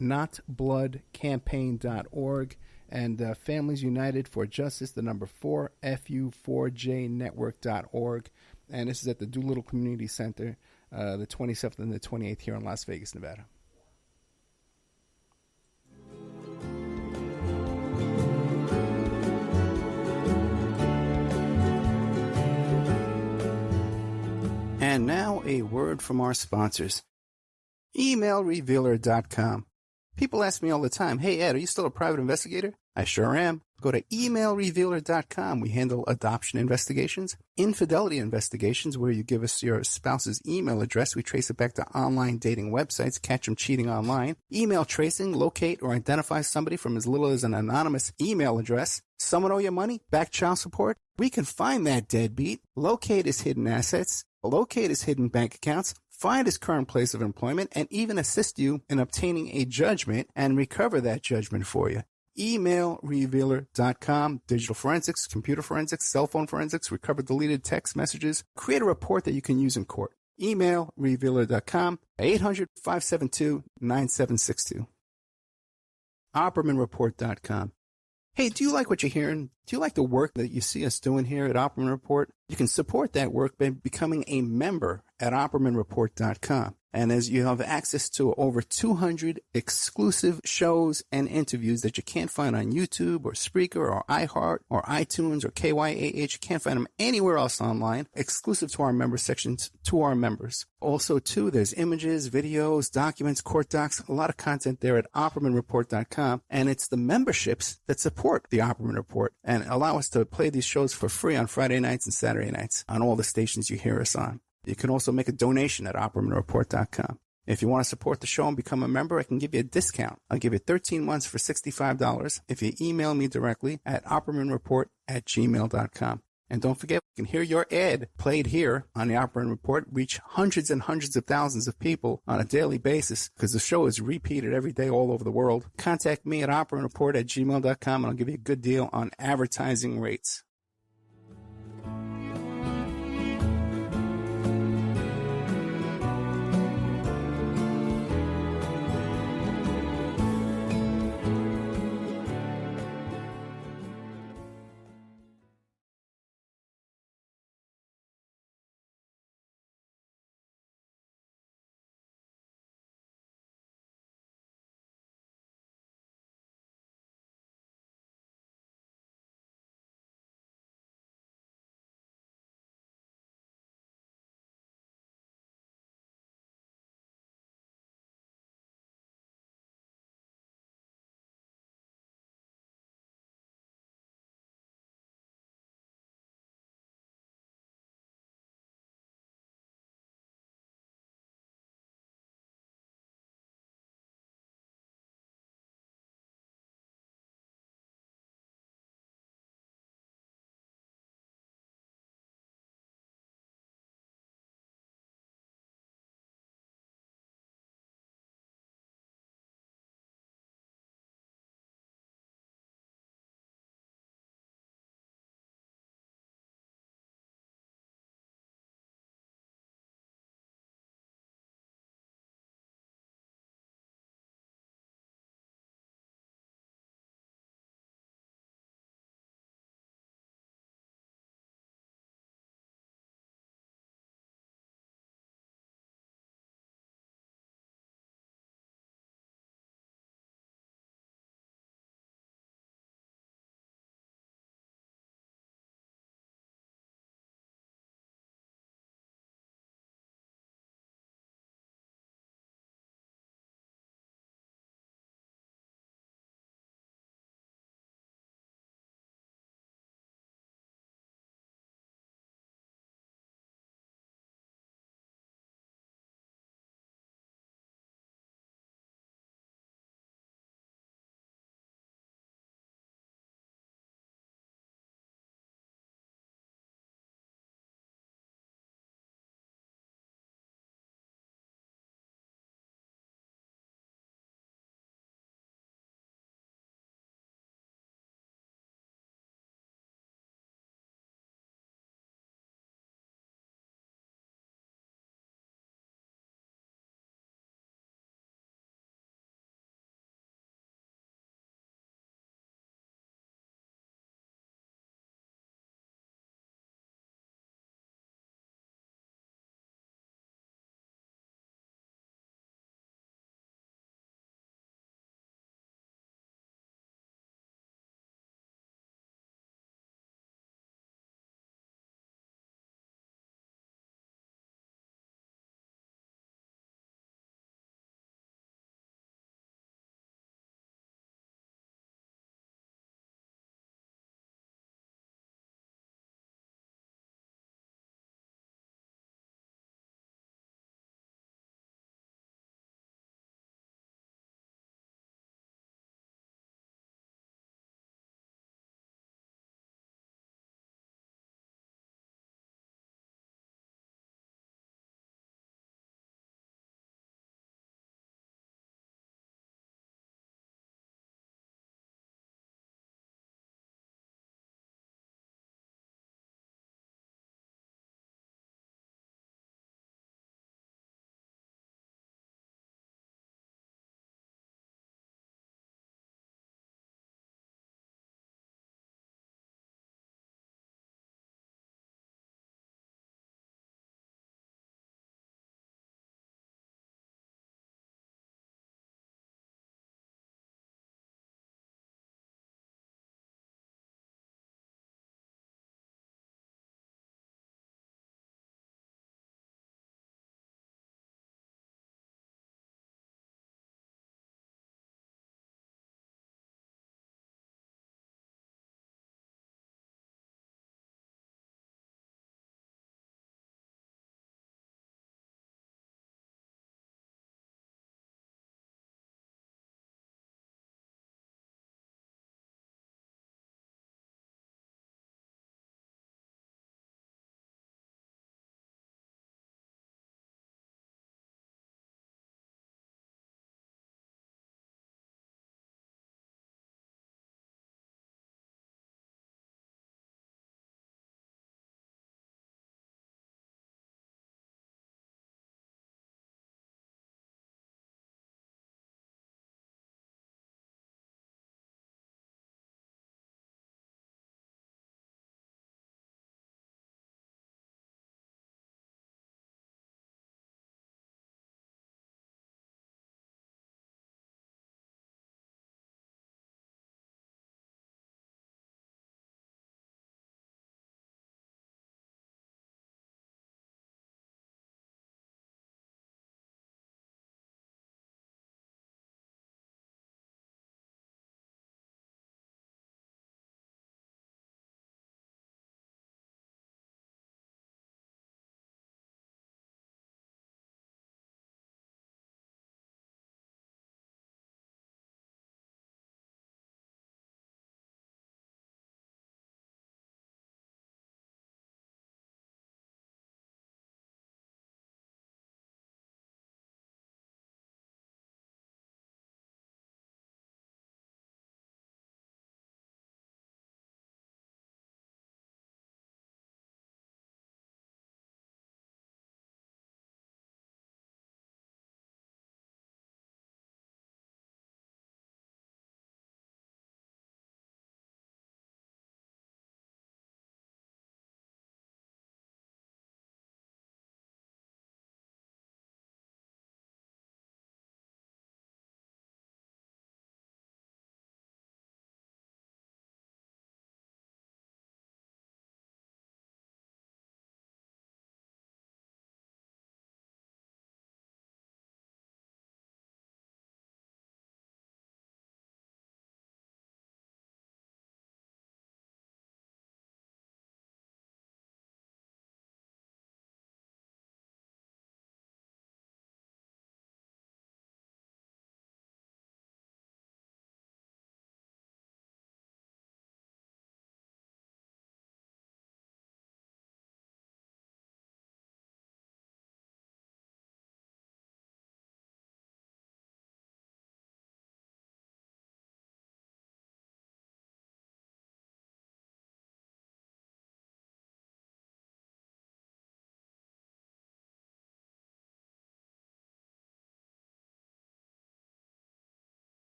lovenotbloodcampaign.org and Families United for Justice, the number 4, fu4jnetwork.org. And this is at the Doolittle Community Center, the 27th and the 28th here in Las Vegas, Nevada. And now a word from our sponsors. EmailRevealer.com. People ask me all the time, hey, Ed, are you still a private investigator? I sure am. Go to emailrevealer.com. We handle adoption investigations, infidelity investigations, where you give us your spouse's email address. We trace it back to online dating websites, catch them cheating online. Email tracing, locate or identify somebody from as little as an anonymous email address. Someone owe you money? Back child support? We can find that deadbeat, locate his hidden assets, locate his hidden bank accounts, find his current place of employment, and even assist you in obtaining a judgment and recover that judgment for you. EmailRevealer.com. Digital forensics, computer forensics, cell phone forensics, recover deleted text messages. Create a report that you can use in court. EmailRevealer.com. 800-572-9762. OppermanReport.com. Hey, do you like what you're hearing? Do you like the work that you see us doing here at Opperman Report? You can support that work by becoming a member at OppermanReport.com. And as you have access to over 200 exclusive shows and interviews that you can't find on YouTube or Spreaker or iHeart or iTunes or KYAH. You can't find them anywhere else online, exclusive to our member sections, to our members. Also, too, there's images, videos, documents, court docs, a lot of content there at OppermanReport.com. And it's the memberships that support the Opperman Report and allow us to play these shows for free on Friday nights and Saturday nights on all the stations you hear us on. You can also make a donation at OppermanReport.com. If you want to support the show and become a member, I can give you a discount. I'll give you 13 months for $65 if you email me directly at OppermanReport@gmail.com. And don't forget, you can hear your ad played here on the Opperman Report, reach hundreds and hundreds of thousands of people on a daily basis because the show is repeated every day all over the world. Contact me at OppermanReport@gmail.com and I'll give you a good deal on advertising rates.